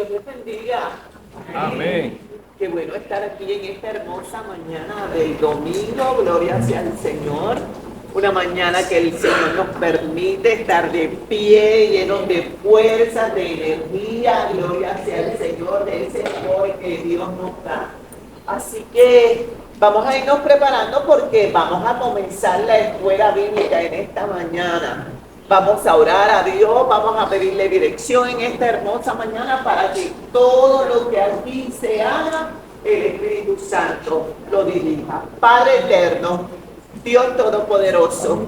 Dios les bendiga. Amén. Qué bueno estar aquí en esta hermosa mañana del domingo. Gloria sea al Señor. Una mañana que el Señor nos permite estar de pie, llenos de fuerza, de energía. Gloria sea al Señor, de ese amor que Dios nos da. Así que vamos a irnos preparando porque vamos a comenzar la escuela bíblica en esta mañana. Vamos a orar a Dios, vamos a pedirle dirección en esta hermosa mañana para que todo lo que aquí se haga, el Espíritu Santo lo dirija. Padre eterno, Dios todopoderoso,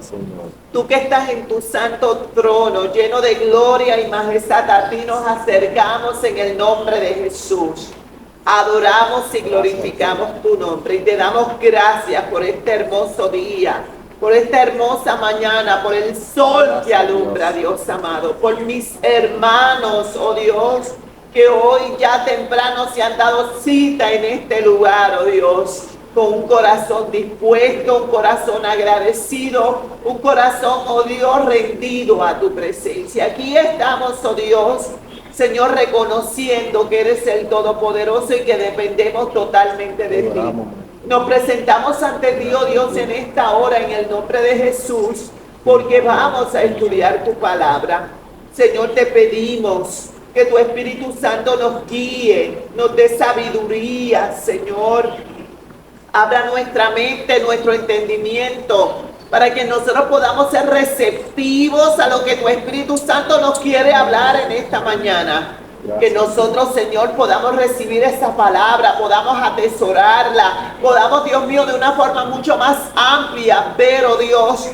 tú que estás en tu santo trono, lleno de gloria y majestad, a ti nos acercamos en el nombre de Jesús. Adoramos y glorificamos tu nombre y te damos gracias por este hermoso día, por esta hermosa mañana, por el sol que alumbra, Dios amado, por mis hermanos, oh Dios, que hoy ya temprano se han dado cita en este lugar, oh Dios, con un corazón dispuesto, un corazón agradecido, un corazón, oh Dios, rendido a tu presencia. Aquí estamos, oh Dios, Señor, reconociendo que eres el Todopoderoso y que dependemos totalmente de ti. Nos presentamos ante ti, oh Dios, en esta hora, en el nombre de Jesús, porque vamos a estudiar tu palabra. Señor, te pedimos que tu Espíritu Santo nos guíe, nos dé sabiduría, Señor. Abra nuestra mente, nuestro entendimiento, para que nosotros podamos ser receptivos a lo que tu Espíritu Santo nos quiere hablar en esta mañana. Gracias. Que nosotros, Señor, podamos recibir esa palabra, podamos atesorarla, podamos, Dios mío, de una forma mucho más amplia, ver, oh Dios,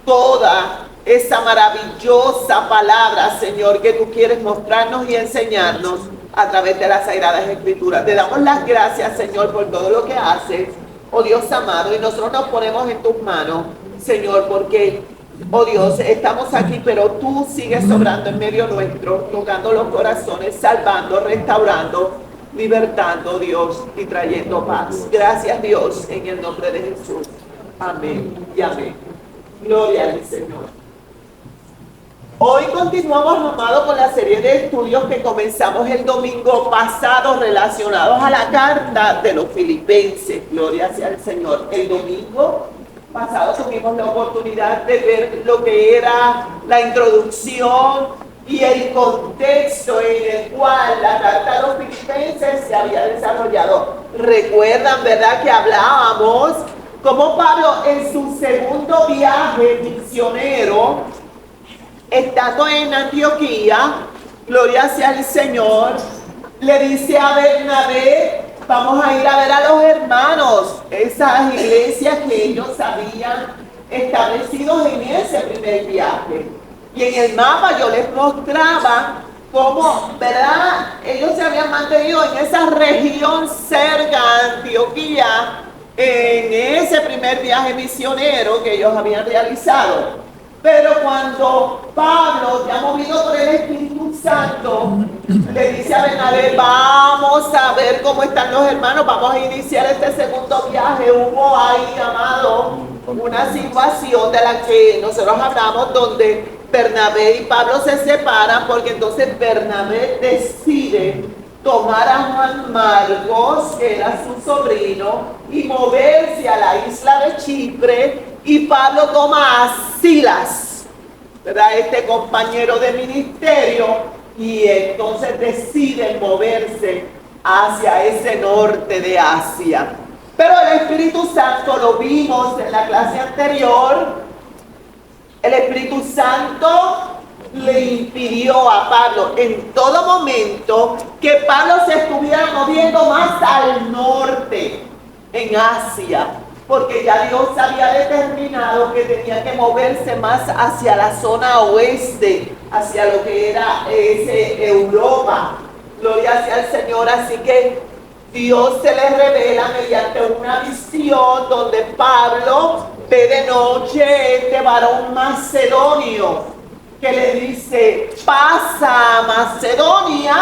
toda esa maravillosa palabra, Señor, que tú quieres mostrarnos y enseñarnos a través de las Sagradas Escrituras. Te damos las gracias, Señor, por todo lo que haces, oh Dios amado, y nosotros nos ponemos en tus manos, Señor, porque, oh Dios, estamos aquí, pero tú sigues obrando en medio nuestro, tocando los corazones, salvando, restaurando, libertando, Dios, y trayendo paz. Gracias, Dios, en el nombre de Jesús. Amén y amén. Gloria al Señor. Hoy continuamos, amado, con la serie de estudios que comenzamos el domingo pasado relacionados a la carta de los Filipenses. Gloria sea al Señor. El domingo pasado tuvimos la oportunidad de ver lo que era la introducción y el contexto en el cual la carta de los Filipenses se había desarrollado. Recuerdan, ¿verdad?, que hablábamos cómo Pablo en su segundo viaje misionero, estando en Antioquía, gloria sea al Señor, le dice a Bernabé: vamos a ir a ver a los hermanos, esas iglesias que ellos habían establecido en ese primer viaje. Y en el mapa yo les mostraba cómo, ¿verdad?, ellos se habían mantenido en esa región cerca a Antioquía, en ese primer viaje misionero que ellos habían realizado. Pero cuando Pablo, ya movido por el Espíritu Santo, le dice a Bernabé: vamos a ver cómo están los hermanos, vamos a iniciar este segundo viaje, hubo ahí, amado, una situación de la que nosotros hablamos, donde Bernabé y Pablo se separan, porque entonces Bernabé decide tomar a Juan Marcos, que era su sobrino, y moverse a la isla de Chipre. Y Pablo toma a Silas, ¿verdad?, este compañero de ministerio, y entonces deciden moverse hacia ese norte de Asia. Pero el Espíritu Santo, lo vimos en la clase anterior, el Espíritu Santo le impidió a Pablo en todo momento que Pablo se estuviera moviendo más al norte, en Asia, porque ya Dios había determinado que tenía que moverse más hacia la zona oeste, hacia lo que era Europa. Gloria sea al Señor. Así que Dios se le revela mediante una visión donde Pablo ve de noche este varón macedonio que le dice: pasa a Macedonia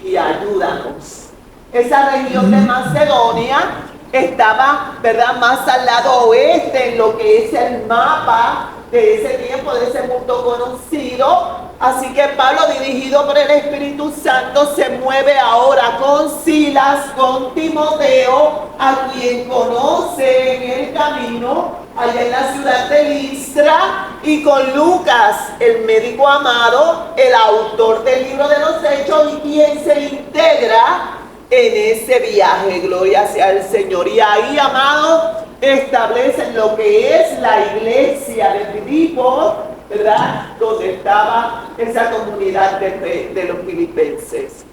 y ayúdanos. Esa región de Macedonia estaba, ¿verdad?, más al lado oeste en lo que es el mapa de ese tiempo, de ese mundo conocido, Así que Pablo, dirigido por el Espíritu Santo, se mueve ahora con Silas, con Timoteo, a quien conoce en el camino, allá en la ciudad de Listra, y con Lucas, el médico amado, el autor del libro de los Hechos, y quien se integra en ese viaje. Gloria sea el Señor. Y ahí, amado, establecen lo que es la iglesia de Filipo, ¿verdad? Donde estaba esa comunidad de los filipenses.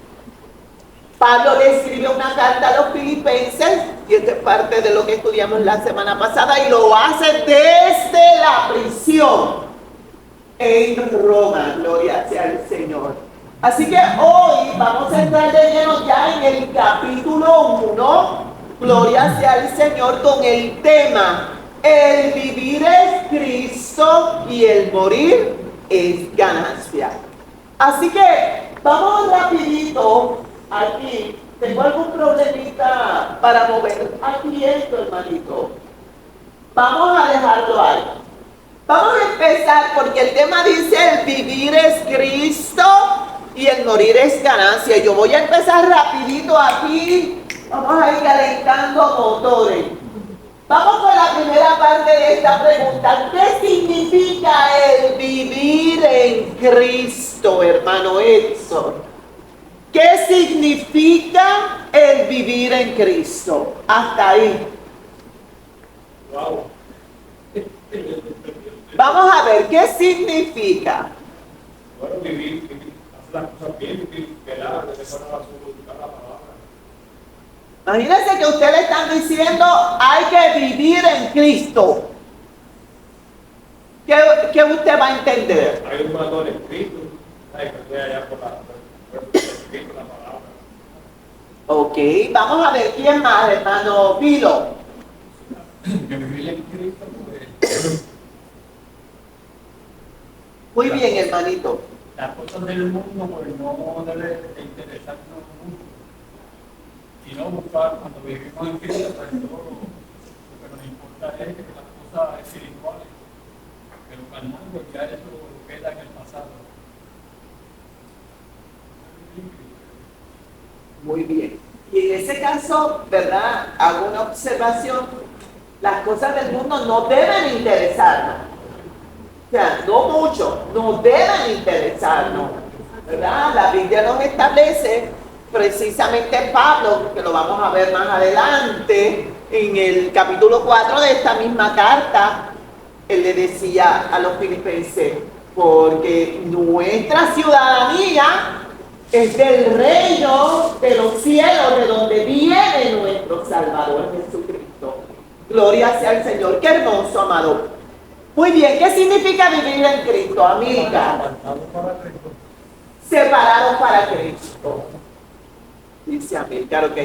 Pablo le escribe una carta a los filipenses, y esta es parte de lo que estudiamos la semana pasada, y lo hace desde la prisión en Roma. Gloria sea el Señor. Así que hoy vamos a entrar de lleno ya en el capítulo 1, gloria sea el Señor, con el tema: el vivir es Cristo y el morir es ganancia. Así que vamos rapidito aquí. Tengo algún problemita para mover aquí esto, hermanito. Vamos a dejarlo ahí. Vamos a empezar porque el tema dice: el vivir es Cristo y el morir es ganancia. Yo voy a empezar rapidito aquí. Vamos a ir calentando motores. Vamos con la primera parte de esta pregunta. ¿Qué significa el vivir en Cristo, hermano Edson? ¿Qué significa el vivir en Cristo? Hasta ahí. Wow. Vamos a ver, ¿qué significa? Bueno, vivir, hacer las cosas bien, vivir, velar, dejar a su voluntad la palabra. Imagínense que ustedes le están diciendo: hay que vivir en Cristo. ¿Qué usted va a entender? Hay un valor escrito, hay que estoy allá por escrito, la palabra. Ok, vamos a ver, ¿quién más, hermano Pilo? Que vivir en Cristo, pues, Muy bien, hermanito. las cosas del mundo, pues no debe de interesarnos mucho, sino buscar, cuando vivimos en Cristo, pues todo lo que nos importa es que las cosas espirituales, que lo carnal, pues ya eso queda en el pasado. Muy bien. Y en ese caso, ¿verdad? Hago una observación. Las cosas del mundo no deben interesarnos. O sea, no mucho, no deben interesarnos. ¿Verdad? La Biblia nos establece, precisamente Pablo, que lo vamos a ver más adelante, en el capítulo 4 de esta misma carta, él le decía a los filipenses: porque nuestra ciudadanía es del reino de los cielos, de donde viene nuestro Salvador Jesucristo. Gloria sea al Señor. Qué hermoso, amado. Muy bien, ¿qué significa vivir en Cristo, amiga? Separado para Cristo. Dice Amílcar, ok.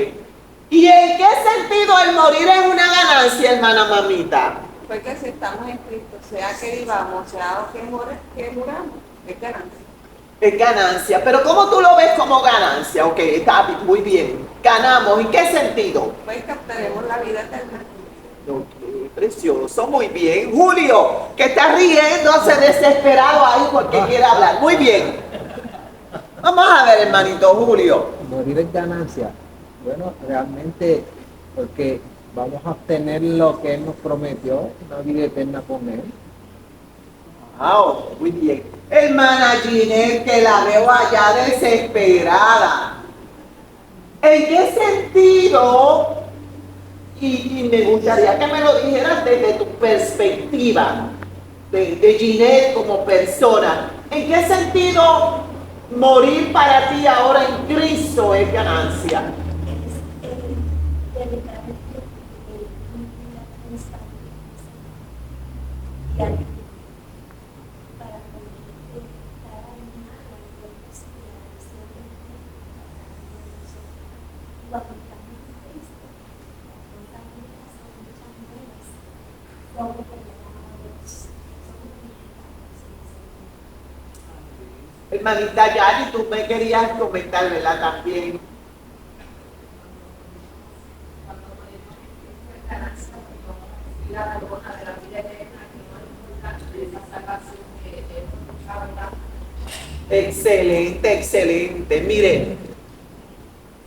¿Y en qué sentido el morir es una ganancia, hermana mamita? Porque si estamos en Cristo, sea que vivamos, sea que muramos, es ganancia. Es ganancia, pero ¿cómo tú lo ves como ganancia? Ok, está muy bien. Ganamos, ¿en qué sentido? Pues que obtenemos la vida eterna. Ok, precioso, muy bien. Julio, que está riéndose desesperado ahí porque quiere hablar. Muy bien. Vamos a ver, hermanito Julio. Morir es ganancia. Bueno, realmente, porque vamos a obtener lo que Él nos prometió, una vida eterna con Él. Wow, muy bien. Hermana Ginette, que la veo allá desesperada. ¿En qué sentido? Y me gustaría que me lo dijeras desde tu perspectiva, de Ginette como persona. ¿En qué sentido morir para ti ahora en Cristo es ganancia? Hermanita Yani, tú me querías comentar, ¿verdad? También. Excelente, excelente. Mire,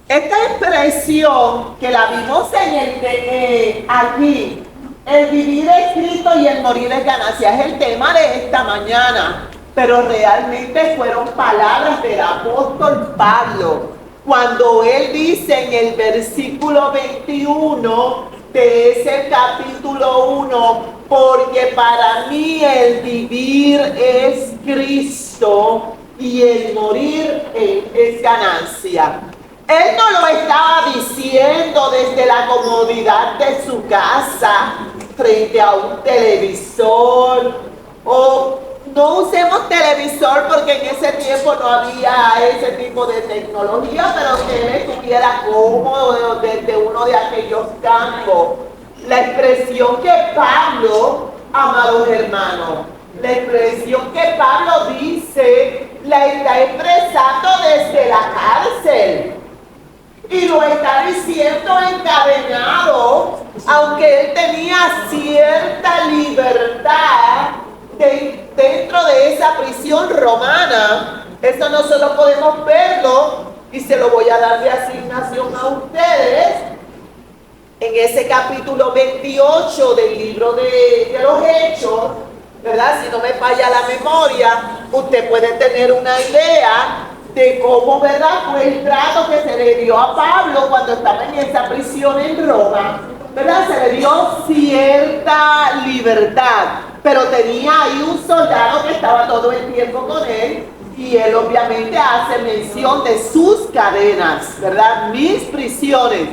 esta expresión que la vimos aquí, el vivir es Cristo y el morir es ganancia, es el tema de esta mañana, pero realmente fueron palabras del apóstol Pablo, cuando él dice en el versículo 21 de ese capítulo 1, porque para mí el vivir es Cristo y el morir es ganancia. Él no lo estaba diciendo desde la comodidad de su casa, frente a un televisor, o no usemos televisor porque en ese tiempo no había ese tipo de tecnología, pero que él estuviera cómodo desde uno de aquellos campos. La expresión que Pablo, amados hermanos, la expresión que Pablo dice, la está expresando desde la cárcel. Y lo está diciendo encadenado, aunque él tenía cierta libertad dentro de esa prisión romana. Eso nosotros podemos verlo y se lo voy a dar de asignación a ustedes. En ese capítulo 28 del libro de los Hechos, ¿verdad? Si no me falla la memoria, usted puede tener una idea de cómo, ¿verdad?, fue el trato que se le dio a Pablo cuando estaba en esa prisión en Roma, ¿verdad? Se le dio cierta libertad, pero tenía ahí un soldado que estaba todo el tiempo con él, y él obviamente hace mención de sus cadenas, ¿verdad? Mis prisiones,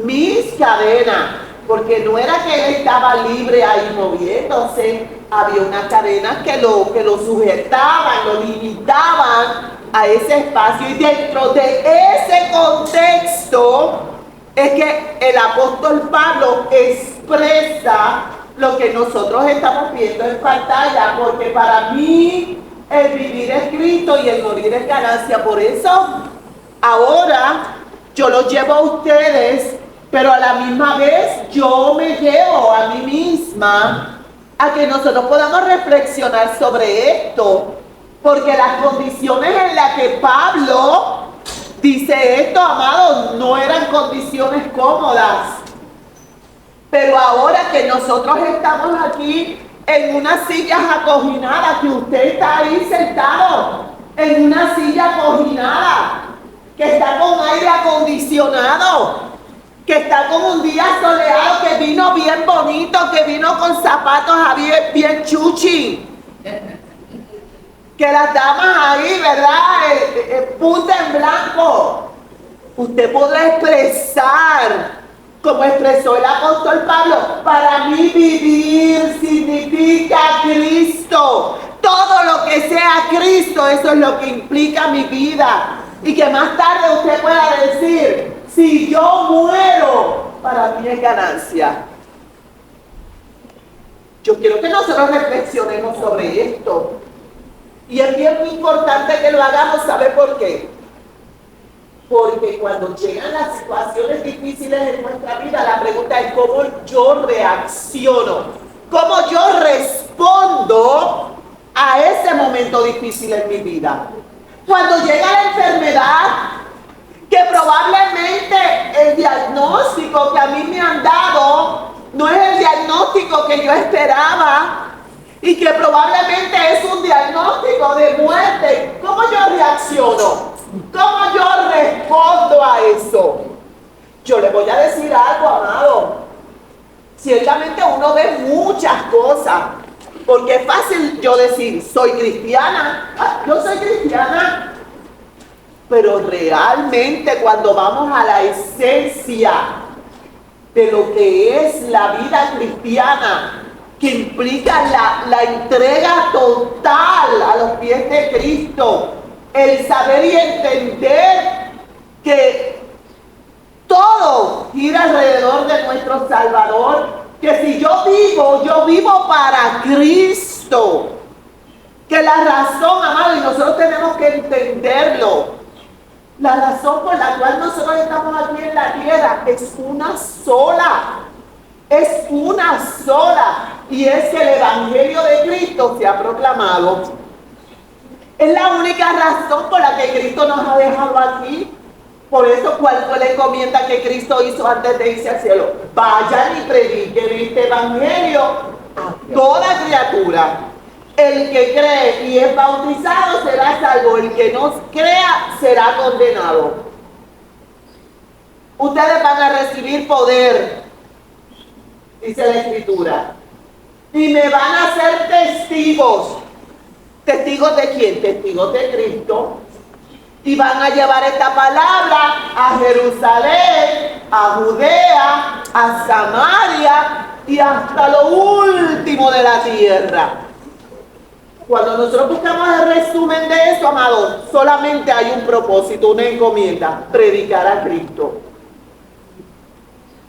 mis cadenas, porque no era que él estaba libre ahí moviéndose, había unas cadenas que lo sujetaban, lo limitaban a ese espacio, y dentro de ese contexto es que el apóstol Pablo expresa lo que nosotros estamos viendo en pantalla, porque para mí el vivir es Cristo y el morir es ganancia. Por eso ahora yo los llevo a ustedes, pero a la misma vez yo me llevo a mí misma a que nosotros podamos reflexionar sobre esto, porque las condiciones en las que Pablo dice esto, amados, no eran condiciones cómodas. Pero ahora que nosotros estamos aquí en unas sillas acoginadas, que usted está ahí sentado en una silla acoginada, que está con aire acondicionado, que está con un día soleado, que vino bien bonito, que vino con zapatos bien chuchi, que las damas ahí, ¿verdad?, punta en blanco. Usted podrá expresar, como expresó el apóstol Pablo, para mí vivir significa Cristo. Todo lo que sea Cristo, eso es lo que implica mi vida. Y que más tarde usted pueda decir, si yo muero, para mí es ganancia. Yo quiero que nosotros reflexionemos sobre esto. Y es bien muy importante que lo hagamos. ¿Sabe por qué? Porque cuando llegan las situaciones difíciles en nuestra vida, la pregunta es cómo yo reacciono, cómo yo respondo a ese momento difícil en mi vida. Cuando llega la enfermedad, que probablemente el diagnóstico que a mí me han dado no es el diagnóstico que yo esperaba, y que probablemente es un diagnóstico de muerte, ¿cómo yo reacciono? ¿Cómo yo respondo a eso? Yo le voy a decir algo, amado. Ciertamente uno ve muchas cosas, porque es fácil yo decir, soy cristiana, yo soy cristiana, pero realmente cuando vamos a la esencia de lo que es la vida cristiana, que implica la entrega total a los pies de Cristo, el saber y entender que todo gira alrededor de nuestro Salvador, que si yo vivo para Cristo, que la razón, amado, y nosotros tenemos que entenderlo, la razón por la cual nosotros estamos aquí en la tierra es una sola. Es una sola, y es que el Evangelio de Cristo se ha proclamado. Es la única razón por la que Cristo nos ha dejado aquí. Por eso, ¿cuál fue la encomienda que Cristo hizo antes de irse al cielo? Vayan y prediquen este evangelio a toda criatura. El que cree y es bautizado será salvo. El que no crea será condenado. Ustedes van a recibir poder, dice la Escritura, y me van a ser testigos. ¿Testigos de quién? Testigos de Cristo. Y van a llevar esta palabra a Jerusalén, a Judea, a Samaria y hasta lo último de la tierra. Cuando nosotros buscamos el resumen de eso, amados, solamente hay un propósito, una encomienda: predicar a Cristo.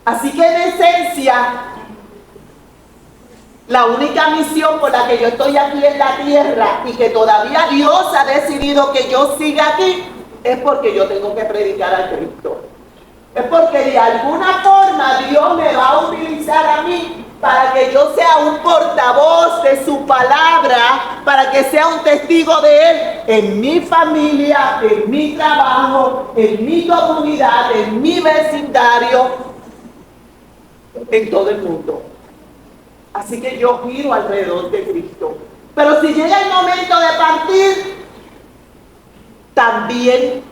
Así que en esencia, la única misión por la que yo estoy aquí en la tierra y que todavía Dios ha decidido que yo siga aquí, es porque yo tengo que predicar a Cristo. Es porque de alguna forma Dios me va a utilizar a mí para que yo sea un portavoz de su palabra, para que sea un testigo de Él en mi familia, en mi trabajo, en mi comunidad, en mi vecindario, en todo el mundo. Así que yo giro alrededor de Cristo. Pero si llega el momento de partir, también,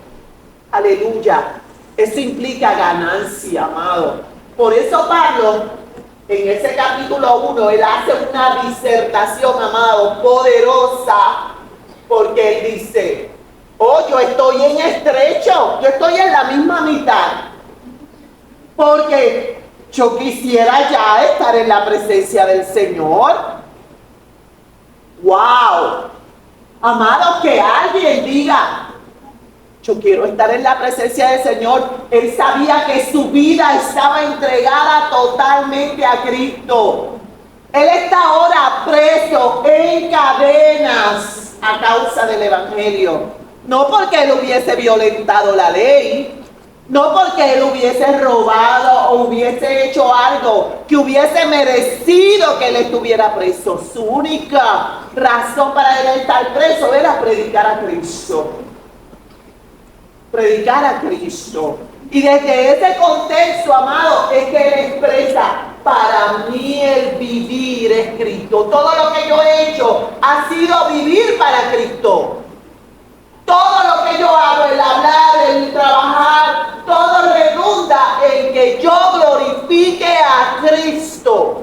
aleluya, eso implica ganancia, amado. Por eso Pablo, en ese capítulo 1, él hace una disertación, amado, poderosa, porque él dice: oh, yo estoy en estrecho, yo estoy en la misma mitad, porque yo quisiera ya estar en la presencia del Señor. ¡Wow! Amados, que alguien diga: yo quiero estar en la presencia del Señor. Él sabía que su vida estaba entregada totalmente a Cristo. Él está ahora preso en cadenas a causa del Evangelio. No porque él hubiese violentado la ley, no porque él hubiese robado o hubiese hecho algo que hubiese merecido que él estuviera preso. Su única razón para él estar preso era predicar a Cristo. Predicar a Cristo. Y desde ese contexto, amado, es que él expresa: para mí el vivir es Cristo. Todo lo que yo he hecho ha sido vivir para Cristo. Todo lo que yo hago, el hablar, el trabajar, todo redunda en que yo glorifique a Cristo.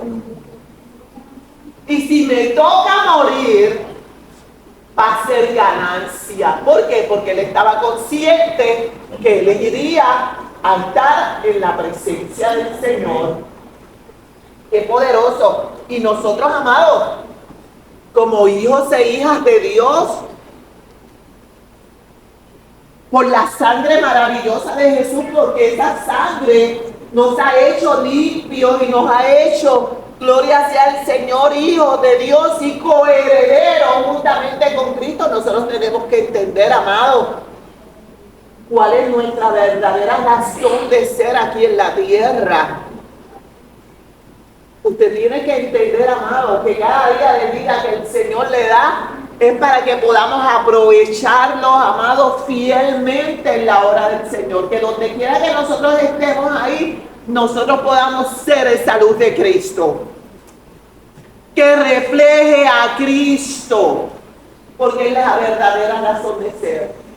Y si me toca morir, va a ser ganancia. ¿Por qué? Porque él estaba consciente que él iría a estar en la presencia del Señor. ¡Qué poderoso! Y nosotros, amados, como hijos e hijas de Dios, por la sangre maravillosa de Jesús, porque esa sangre nos ha hecho limpios y nos ha hecho, gloria sea el Señor, hijos de Dios y coherederos juntamente con Cristo. Nosotros tenemos que entender, amados, cuál es nuestra verdadera razón de ser aquí en la tierra. Usted tiene que entender, amado, que cada día de vida que el Señor le da es para que podamos aprovecharlo, amados, fielmente en la hora del Señor. Que donde quiera que nosotros estemos ahí, nosotros podamos ser esa luz de Cristo, que refleje a Cristo, porque es la verdadera razón de ser.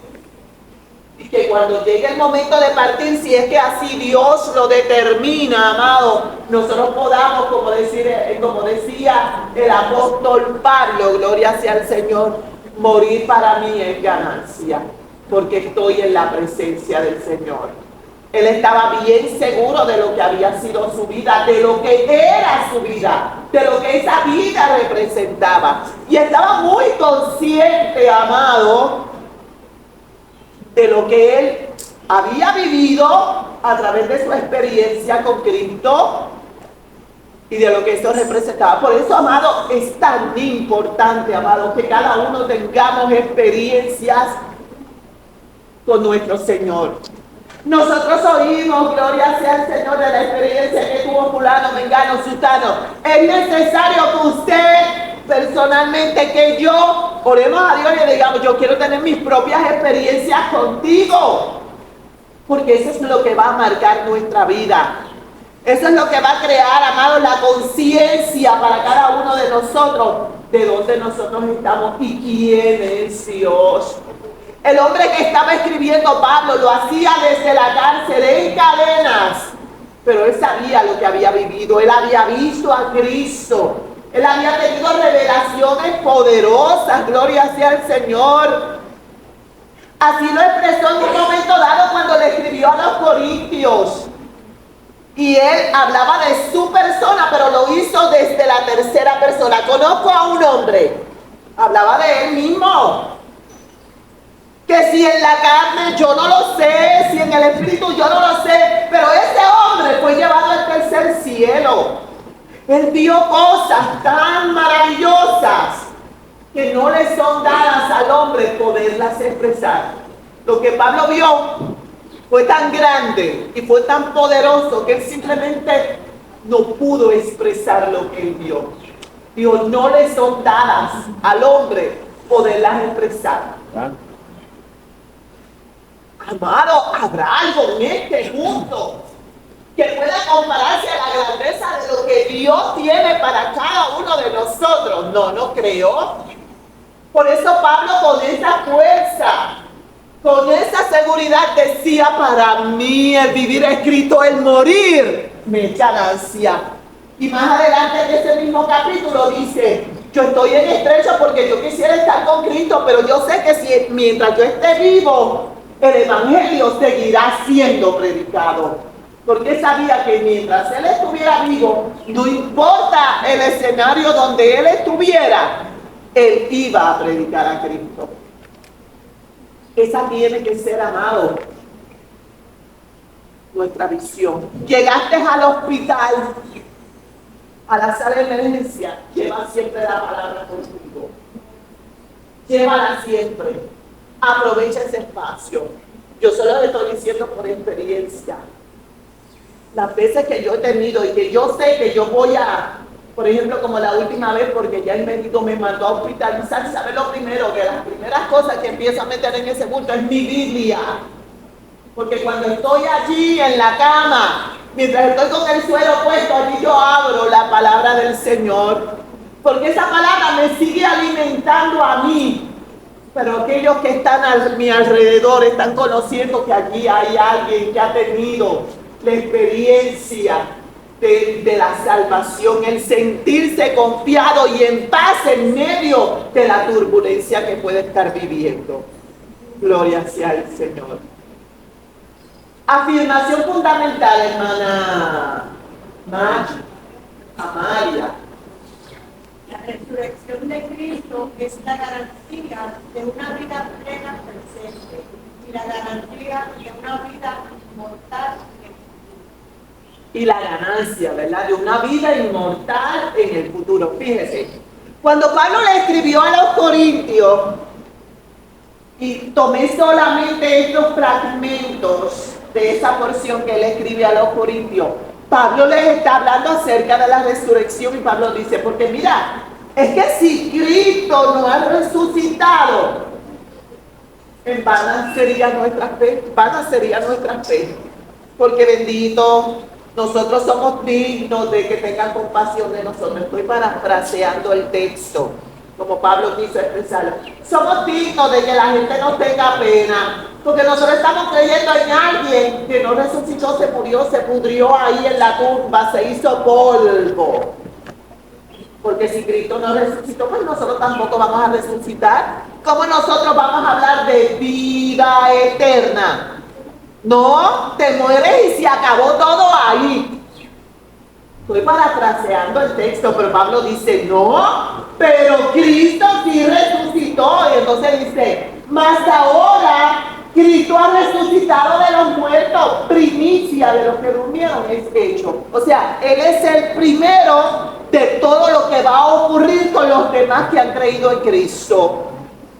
Y que cuando llegue el momento de partir, si es que así Dios lo determina, amado, nosotros podamos, como decía el apóstol Pablo, gloria sea al Señor, morir para mí es ganancia, porque estoy en la presencia del Señor. Él estaba bien seguro de lo que había sido su vida, de lo que era su vida, de lo que esa vida representaba. Y estaba muy consciente, amado, de lo que él había vivido a través de su experiencia con Cristo y de lo que esto representaba. Por eso, amado, es tan importante, amado, que cada uno tengamos experiencias con nuestro Señor. Nosotros oímos, gloria sea al Señor, de la experiencia que tuvo fulano, mengano, sutano. Es necesario que usted, personalmente, que yo oremos a Dios y le digamos, yo quiero tener mis propias experiencias contigo. Porque eso es lo que va a marcar nuestra vida. Eso es lo que va a crear, amados, la conciencia para cada uno de nosotros, de dónde nosotros estamos y quién es Dios. El hombre que estaba escribiendo Pablo lo hacía desde la cárcel en cadenas, pero él sabía lo que había vivido, él había visto a Cristo, él había tenido revelaciones poderosas, gloria sea el Señor. Así lo expresó en un momento dado cuando le escribió a los Corintios. Y él hablaba de su persona, pero lo hizo desde la tercera persona. Conozco a un hombre, hablaba de él mismo. Que si en la carne yo no lo sé, si en el espíritu yo no lo sé, pero ese hombre fue llevado al tercer cielo. Él vio cosas tan maravillosas que no le son dadas al hombre poderlas expresar. Lo que Pablo vio fue tan grande y fue tan poderoso que él simplemente no pudo expresar lo que él vio. Dios, no le son dadas al hombre poderlas expresar. Amado, ¿habrá algo en este mundo que pueda compararse a la grandeza de lo que Dios tiene para cada uno de nosotros? No, no creo. Por eso Pablo con esa fuerza, con esa seguridad decía, para mí el vivir es Cristo, el morir me es ganancia. Y más adelante en ese mismo capítulo dice, yo estoy en estrecho porque yo quisiera estar con Cristo, pero yo sé que si mientras yo esté vivo, el evangelio seguirá siendo predicado. Porque sabía que mientras él estuviera vivo, no importa el escenario donde él estuviera, él iba a predicar a Cristo. Esa tiene que ser, amado, nuestra visión. Llegaste al hospital, a la sala de emergencia, lleva siempre la palabra contigo. Llévala siempre. Aprovecha ese espacio. Yo solo le estoy diciendo por experiencia. Las veces que yo he tenido y que yo sé que yo voy a, por ejemplo, como la última vez, porque ya el médico me mandó a hospitalizar, ¿sabe lo primero? Que las primeras cosas que empiezo a meter en ese bulto es mi Biblia. Porque cuando estoy allí en la cama, mientras estoy con el suelo puesto, allí yo abro la palabra del Señor. Porque esa palabra me sigue alimentando a mí. Pero aquellos que están a mi alrededor están conociendo que allí hay alguien que ha tenido la experiencia de la salvación, el sentirse confiado y en paz en medio de la turbulencia que puede estar viviendo. Gloria sea el Señor. Afirmación fundamental, hermana Amalia. La resurrección de Cristo es la garantía de una vida plena presente y la garantía de una vida mortal. Y la ganancia, ¿verdad? De una vida inmortal en el futuro. Fíjese, cuando Pablo le escribió a los Corintios, y tomé solamente estos fragmentos de esa porción que él escribe a los Corintios, Pablo les está hablando acerca de la resurrección y Pablo dice, porque mira, es que si Cristo no ha resucitado, en vana sería nuestra fe, porque bendito, nosotros somos dignos de que tengan compasión de nosotros. Estoy parafraseando el texto, como Pablo quiso expresarlo. Somos dignos de que la gente nos tenga pena, porque nosotros estamos creyendo en alguien que no resucitó, se murió, se pudrió ahí en la tumba, se hizo polvo. Porque si Cristo no resucitó, pues nosotros tampoco vamos a resucitar. ¿Cómo nosotros vamos a hablar de vida eterna? No, te mueres y se acabó todo ahí. Estoy parafraseando el texto, pero Pablo dice, no, pero Cristo sí resucitó. Y entonces dice, mas ahora Cristo ha resucitado de los muertos, primicia de los que durmieron es hecho. O sea, Él es el primero de todo lo que va a ocurrir con los demás que han creído en Cristo,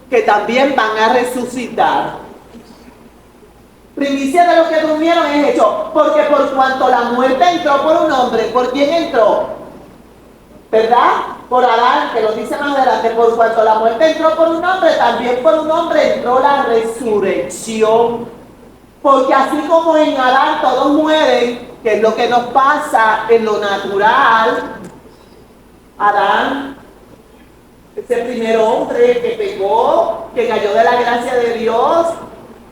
que también van a resucitar. Primicia de los que durmieron es hecho, porque por cuanto la muerte entró por un hombre, ¿por quién entró? ¿Verdad? por Adán, que lo dice más adelante, por cuanto la muerte entró por un hombre, también por un hombre entró la resurrección. Porque así como en Adán todos mueren, que es lo que nos pasa en lo natural, Adán, ese primer hombre que pecó, que cayó de la gracia de Dios,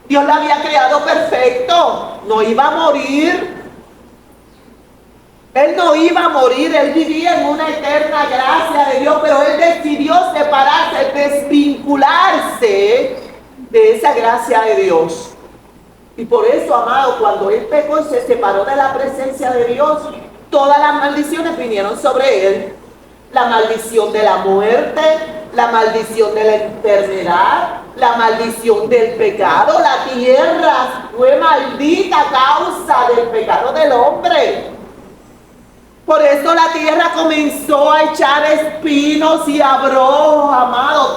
Dios lo había creado perfecto, no iba a morir. Él no iba a morir, él vivía en una eterna gracia de Dios, pero él decidió separarse, desvincularse de esa gracia de Dios. Y por eso, amado, cuando él pecó y se separó de la presencia de Dios, todas las maldiciones vinieron sobre él. La maldición de la muerte, la maldición de la enfermedad, la maldición del pecado. La tierra fue maldita a causa del pecado del hombre. Por eso la tierra comenzó a echar espinos y abrojos, amado.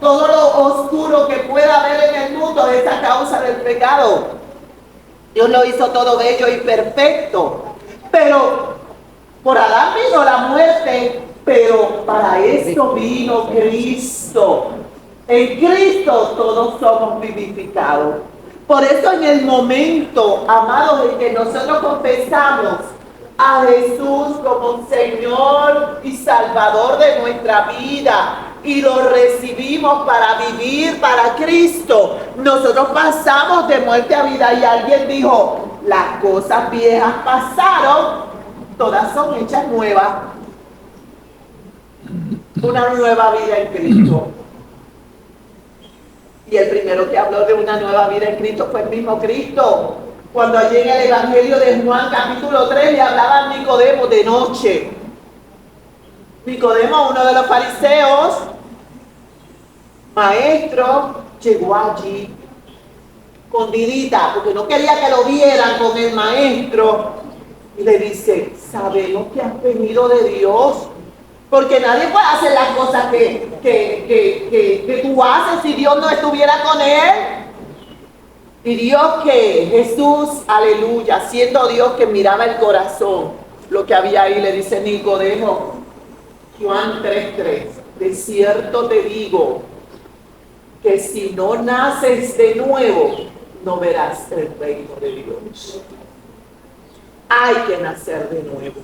Todo lo oscuro que pueda haber en el mundo es a causa del pecado. Dios lo hizo todo bello y perfecto. Pero por Adán vino la muerte, pero para esto vino Cristo. En Cristo todos somos vivificados. Por eso en el momento, amados, en que nosotros confesamos a Jesús como Señor y Salvador de nuestra vida y lo recibimos para vivir para Cristo, nosotros pasamos de muerte a vida. Y alguien dijo, las cosas viejas pasaron, todas son hechas nuevas. Una nueva vida en Cristo. Y el primero que habló de una nueva vida en Cristo fue el mismo Cristo. Cuando allí en el Evangelio de Juan capítulo 3 le hablaba a Nicodemo de noche. Nicodemo, uno de los fariseos, maestro, llegó allí escondidita porque no quería que lo vieran con el maestro. Y le dice, sabemos que has venido de Dios, porque nadie puede hacer las cosas que tú haces si Dios no estuviera con él. Y Dios que Jesús, aleluya, siendo Dios que miraba el corazón, lo que había ahí, le dice Nicodemo, Juan 3:3, de cierto te digo que si no naces de nuevo, no verás el reino de Dios. Hay que nacer de nuevo.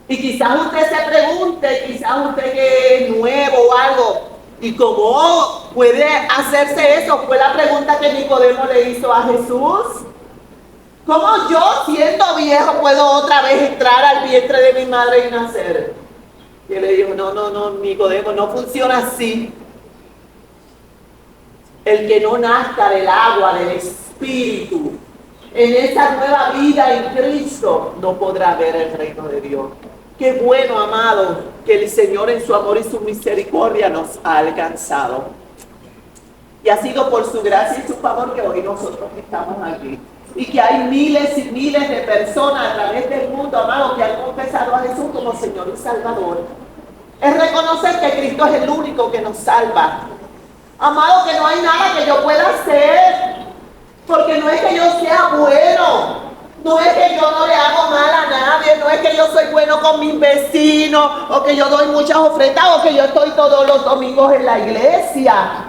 Y quizás usted se pregunte, quizás usted que es nuevo o algo, ¿y cómo puede hacerse eso? Fue la pregunta que Nicodemo le hizo a Jesús. ¿Cómo yo, siendo viejo, puedo otra vez entrar al vientre de mi madre y nacer? Y él le dijo, no, Nicodemo, no funciona así. El que no nazca del agua, del Espíritu, en esa nueva vida en Cristo, no podrá ver el reino de Dios. Qué bueno, amado, que el Señor en su amor y su misericordia nos ha alcanzado. Y ha sido por su gracia y su favor que hoy nosotros estamos aquí. Y que hay miles y miles de personas a través del mundo, amado, que han confesado a Jesús como Señor y Salvador. Es reconocer que Cristo es el único que nos salva. Amado, que no hay nada que yo pueda hacer, porque no es que yo sea bueno. No es que yo no le hago mal a nadie, no es que yo soy bueno con mis vecinos, o que yo doy muchas ofrendas, o que yo estoy todos los domingos en la iglesia.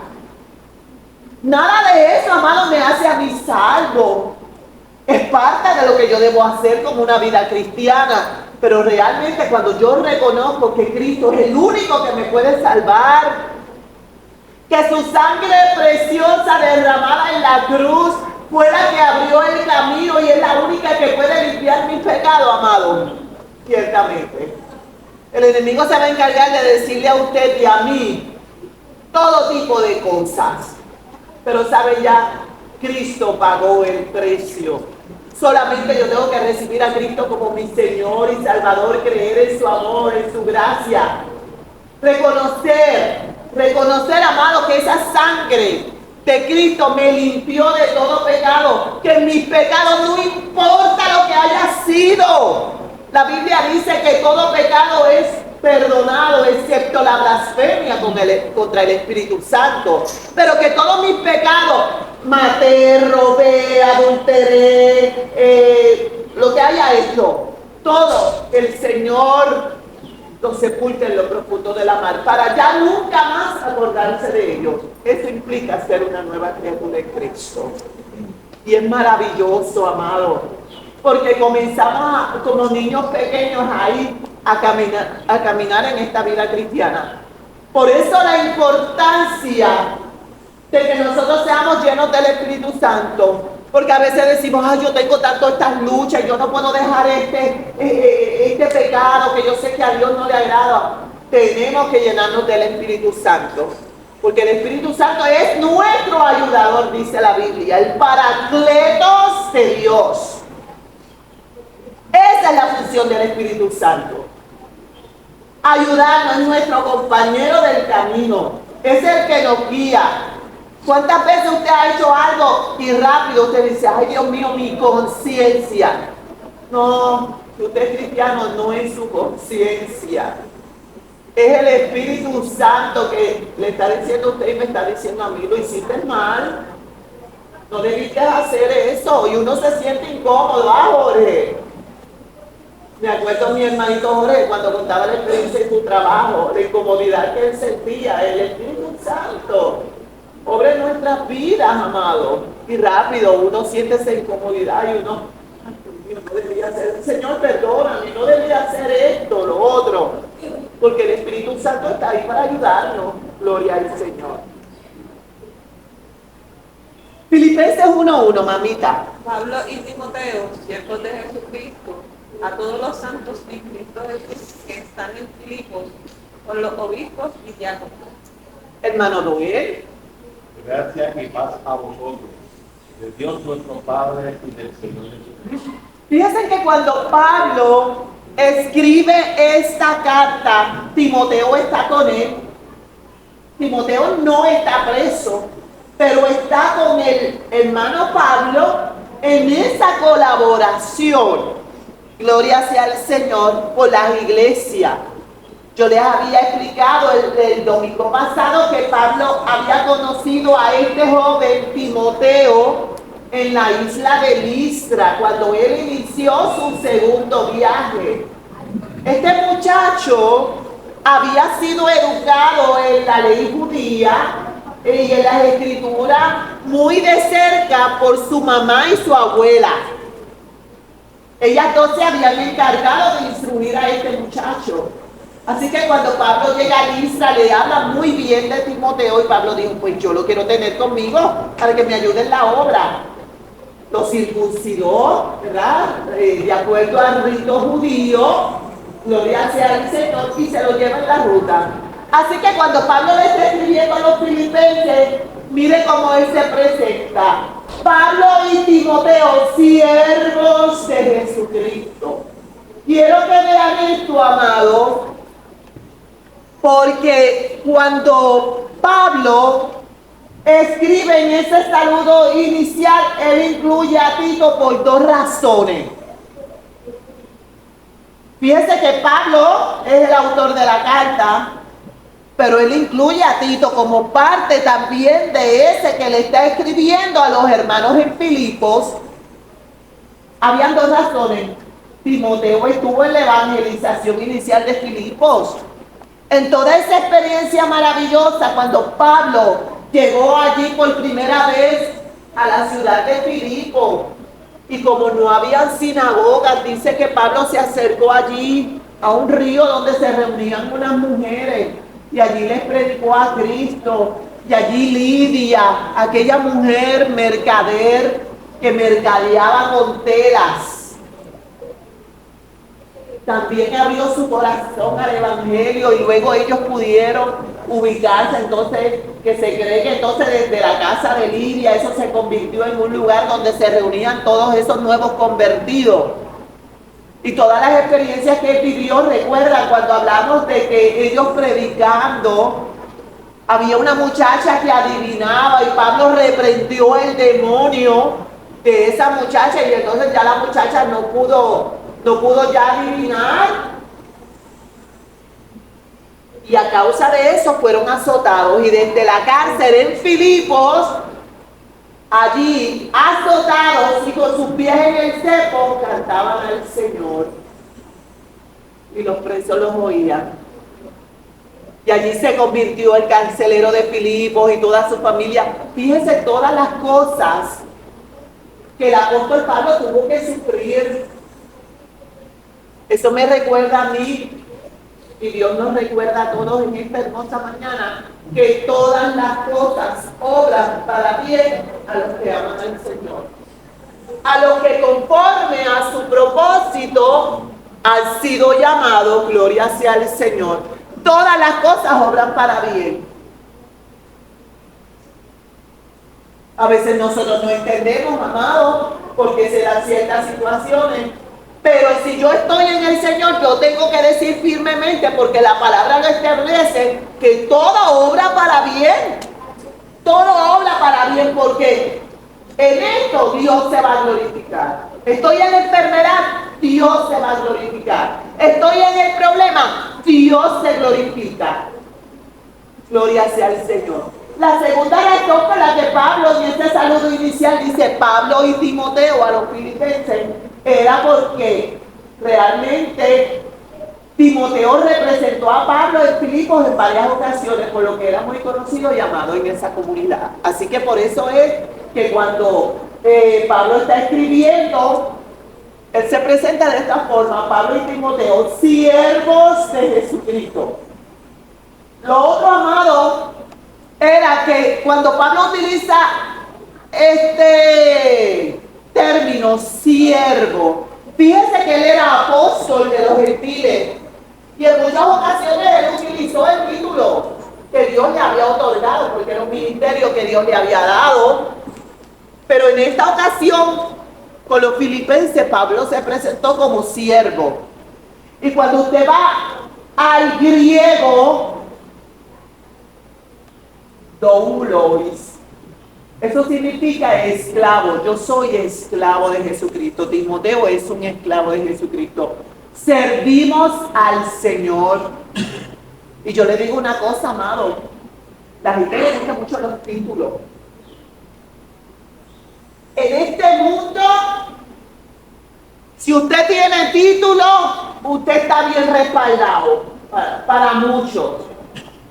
Nada de eso, amado, me hace a mí salvo. Es parte de lo que yo debo hacer como una vida cristiana. Pero realmente cuando yo reconozco que Cristo es el único que me puede salvar, que su sangre preciosa derramada en la cruz fue la que abrió el camino y es la única que puede limpiar mis pecados, amado. Ciertamente. El enemigo se va a encargar de decirle a usted y a mí todo tipo de cosas. Pero sabe ya, Cristo pagó el precio. Solamente yo tengo que recibir a Cristo como mi Señor y Salvador, creer en su amor, en su gracia. Reconocer, amado, que esa sangre de Cristo me limpió de todo pecado, que mis pecados no importa lo que haya sido. La Biblia dice que todo pecado es perdonado, excepto la blasfemia contra el Espíritu Santo. Pero que todos mis pecados, maté, robé, adulteré, lo que haya hecho, todo el Señor los sepulta en lo profundo de la mar, para ya nunca más acordarse de ellos. Eso implica ser una nueva criatura en Cristo. Y es maravilloso, amado, porque comenzamos como niños pequeños ahí a caminar en esta vida cristiana. Por eso la importancia de que nosotros seamos llenos del Espíritu Santo, porque a veces decimos, yo tengo tanto estas luchas, yo no puedo dejar este pecado que yo sé que a Dios no le agrada. Tenemos que llenarnos del Espíritu Santo, porque el Espíritu Santo es nuestro ayudador, dice la Biblia, el paracletos de Dios. Esa es la función del Espíritu Santo. Ayudarnos, es nuestro compañero del camino, es el que nos guía. ¿Cuántas veces usted ha hecho algo y rápido usted dice, ay Dios mío, mi conciencia? No, si usted es cristiano, no es su conciencia. Es el Espíritu Santo que le está diciendo a usted y me está diciendo a mí, lo hiciste mal. No debiste hacer eso. Y uno se siente incómodo, Jorge. Me acuerdo a mi hermanito Jorge cuando contaba la experiencia de su trabajo, la incomodidad que él sentía, el Espíritu Santo. Obra en nuestras vidas, amado. Y rápido uno siente esa incomodidad y uno, ay Dios mío, no debería hacer, Señor, perdóname, no debería hacer esto, lo otro. Porque el Espíritu Santo está ahí para ayudarnos. Gloria al Señor. Filipenses 1:1, mamita. Pablo y Timoteo, siervos de Jesucristo, a todos los santos en Cristo Jesús que están en Filipos, con los obispos y diáconos. Hermano Noel. Gracias y paz a vosotros, de Dios nuestro Padre y del Señor Jesucristo. Fíjense que cuando Pablo escribe esta carta, Timoteo está con él. Timoteo no está preso, pero está con el hermano Pablo en esa colaboración. Gloria sea al Señor por las iglesias. Yo les había explicado el domingo pasado que Pablo había conocido a este joven Timoteo en la isla de Listra, cuando él inició su segundo viaje. Este muchacho había sido educado en la ley judía y en las escrituras muy de cerca por su mamá y su abuela. Ellas dos se habían encargado de instruir a este muchacho. Así que cuando Pablo llega a Listra, le habla muy bien de Timoteo y Pablo dijo, pues yo lo quiero tener conmigo para que me ayude en la obra. Lo circuncidó, ¿verdad? De acuerdo al rito judío, gloria sea al Señor, y se lo lleva en la ruta. Así que cuando Pablo le está escribiendo a los filipenses, mire cómo él se presenta. Pablo y Timoteo, siervos de Jesucristo. Quiero que vean esto, amado, porque cuando Pablo escribe en ese saludo inicial, él incluye a Tito por dos razones. Fíjense que Pablo es el autor de la carta, pero él incluye a Tito como parte también de ese que le está escribiendo a los hermanos en Filipos. Habían dos razones. Timoteo estuvo en la evangelización inicial de Filipos. En toda esa experiencia maravillosa, cuando Pablo llegó allí por primera vez a la ciudad de Filipos, y como no habían sinagogas, dice que Pablo se acercó allí a un río donde se reunían unas mujeres, y allí les predicó a Cristo. Y allí Lidia, aquella mujer mercader que mercadeaba con telas, también abrió su corazón al evangelio, y luego ellos pudieron ubicarse. Entonces, que se cree que entonces desde la casa de Lidia eso se convirtió en un lugar donde se reunían todos esos nuevos convertidos. Y todas las experiencias que él vivió, recuerdan cuando hablamos de que ellos predicando, había una muchacha que adivinaba y Pablo reprendió el demonio de esa muchacha, y entonces ya la muchacha no pudo ya adivinar, y a causa de eso fueron azotados, y desde la cárcel en Filipos, allí azotados y con sus pies en el cepo, cantaban al Señor. y los presos los oían. Y allí se convirtió el carcelero de Filipos y toda su familia. Fíjense todas las cosas que el apóstol Pablo tuvo que sufrir. Eso me recuerda a mí, y Dios nos recuerda a todos en esta hermosa mañana, que todas las cosas obran para bien a los que aman al Señor, a los que conforme a su propósito han sido llamados. Gloria sea al Señor. Todas las cosas obran para bien. A veces nosotros no entendemos, amados, porque se dan ciertas situaciones. Pero si yo estoy en el Señor, yo tengo que decir firmemente, porque la palabra lo establece, que todo obra para bien. Todo obra para bien, porque en esto Dios se va a glorificar. Estoy en la enfermedad, Dios se va a glorificar. Estoy en el problema, Dios se glorifica. Gloria sea al Señor. La segunda razón por la que Pablo, en este saludo inicial, dice Pablo y Timoteo a los filipenses, era porque realmente Timoteo representó a Pablo en Filipos en varias ocasiones, por lo que era muy conocido y amado en esa comunidad. Así que por eso es que cuando Pablo está escribiendo, él se presenta de esta forma: Pablo y Timoteo, siervos de Jesucristo. Lo otro, amado, era que cuando Pablo utiliza este término siervo, fíjense que él era apóstol de los gentiles y en muchas ocasiones él utilizó el título que Dios le había otorgado, porque era un ministerio que Dios le había dado. Pero en esta ocasión, con los filipenses, Pablo se presentó como siervo. Y cuando usted va al griego, doulos, eso significa esclavo. Yo soy esclavo de Jesucristo. Timoteo es un esclavo de Jesucristo. Servimos al Señor. Y yo le digo una cosa, amado. La gente le gusta mucho los títulos. En este mundo, si usted tiene título, usted está bien respaldado para muchos.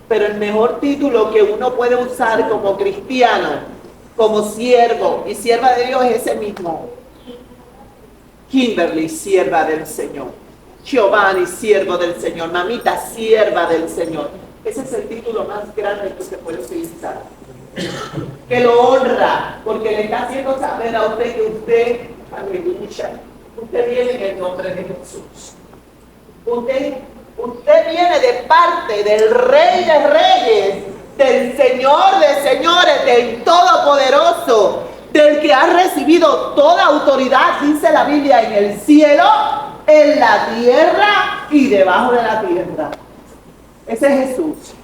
Pero el mejor título que uno puede usar como cristiano, como siervo y sierva de Dios, es ese mismo. Kimberly, sierva del Señor. Giovanni, siervo del Señor. Mamita, sierva del Señor. Ese es el título más grande que se puede utilizar. Que lo honra, porque le está haciendo saber a usted que usted, aleluya, usted viene en el nombre de Jesús. Usted viene de parte del Rey de Reyes, del Señor de Señores, del Todopoderoso, del que ha recibido toda autoridad, dice la Biblia, en el cielo, en la tierra y debajo de la tierra. Ese es Jesús.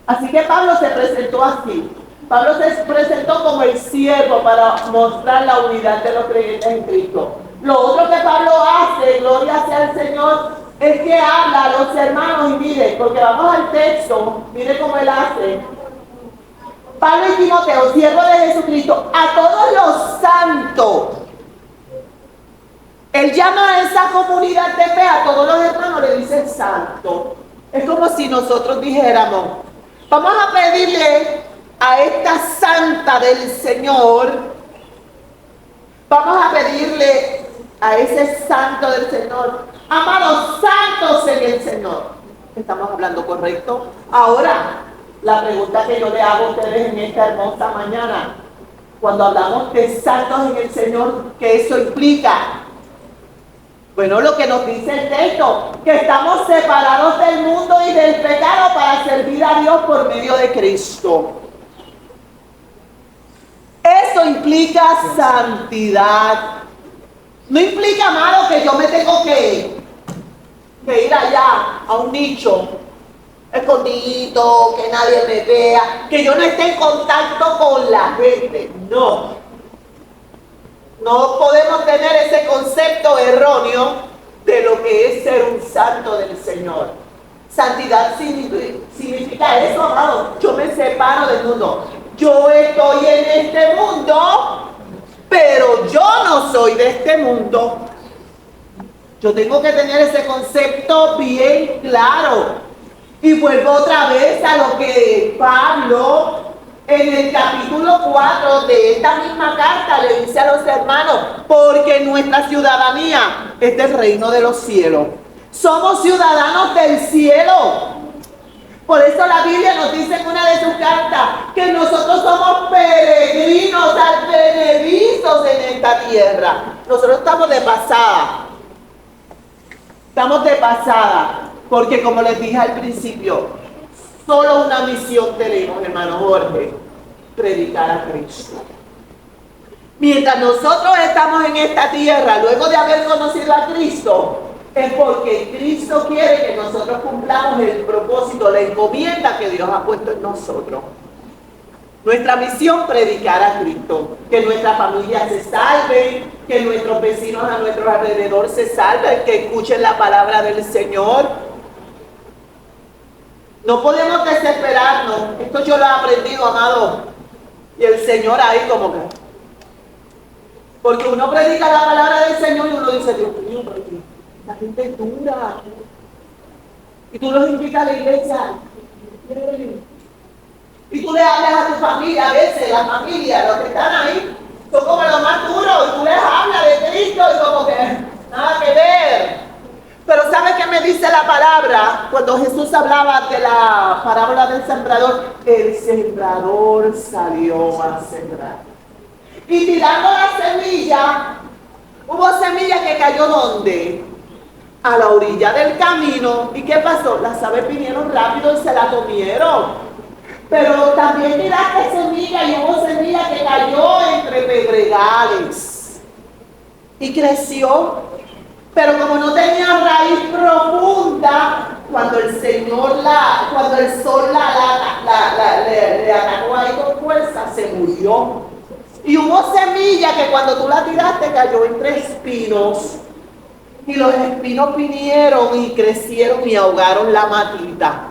Así que Pablo se presentó así. Pablo se presentó como el siervo para mostrar la unidad de los creyentes en Cristo. Lo otro que Pablo hace, gloria sea al Señor, es que habla a los hermanos, y mire, porque vamos al texto, mire cómo él hace. Pablo y Timoteo, siervos de Jesucristo, a todos los santos. Él llama a esa comunidad de fe, a todos los hermanos le dice santo. Es como si nosotros dijéramos, vamos a pedirle a esta santa del Señor, vamos a pedirle a ese santo del Señor, amados santos en el Señor. ¿Estamos hablando correcto? Ahora, la pregunta que yo le hago a ustedes en esta hermosa mañana, cuando hablamos de santos en el Señor, ¿qué eso implica? Bueno, lo que nos dice el texto, que estamos separados del mundo y del pecado para servir a Dios por medio de Cristo. Eso implica santidad. No implica, amado, que yo me tengo que ir allá a un nicho escondido, que nadie me vea, que yo no esté en contacto con la gente. No. No podemos tener ese concepto erróneo de lo que es ser un santo del Señor. Santidad significa eso, amado. Yo me separo del mundo. Yo estoy en este mundo, pero yo no soy de este mundo. Yo tengo que tener ese concepto bien claro. Y vuelvo otra vez a lo que Pablo en el capítulo 4 de esta misma carta le dice a los hermanos, porque nuestra ciudadanía es del reino de los cielos. Somos ciudadanos del cielo. Por eso la Biblia nos dice en una de sus cartas que nosotros somos peregrinos, advenedizos en esta tierra. Nosotros estamos de pasada. Estamos de pasada, porque como les dije al principio, solo una misión tenemos, hermano Jorge: predicar a Cristo. Mientras nosotros estamos en esta tierra, luego de haber conocido a Cristo, es porque Cristo quiere que nosotros cumplamos el propósito, la encomienda que Dios ha puesto en nosotros. Nuestra misión: predicar a Cristo, que nuestra familia se salve, que nuestros vecinos a nuestro alrededor se salven, que escuchen la palabra del Señor. No podemos desesperarnos. Esto yo lo he aprendido, amado. Y el Señor ahí como que... Porque uno predica la palabra del Señor y uno dice, Dios mío, pero la gente es dura. Y tú los invitas a la iglesia. Y tú le hablas a tu familia, a veces la familia, los que están ahí, son como los más duros, y tú les hablas de Cristo y como que nada que ver. Pero ¿sabe qué me dice la palabra? Cuando Jesús hablaba de la parábola del sembrador, el sembrador salió a sembrar. Y tirando la semilla, hubo semilla que cayó ¿dónde? A la orilla del camino. ¿Y qué pasó? Las aves vinieron rápido y se la comieron. Pero también tiraste semilla y hubo semilla que cayó entre pedregales y creció. Pero como no tenía raíz profunda, cuando el sol le atacó ahí con fuerza, se murió. Y hubo semilla que cuando tú la tiraste cayó entre espinos. Y los espinos vinieron y crecieron y ahogaron la matita.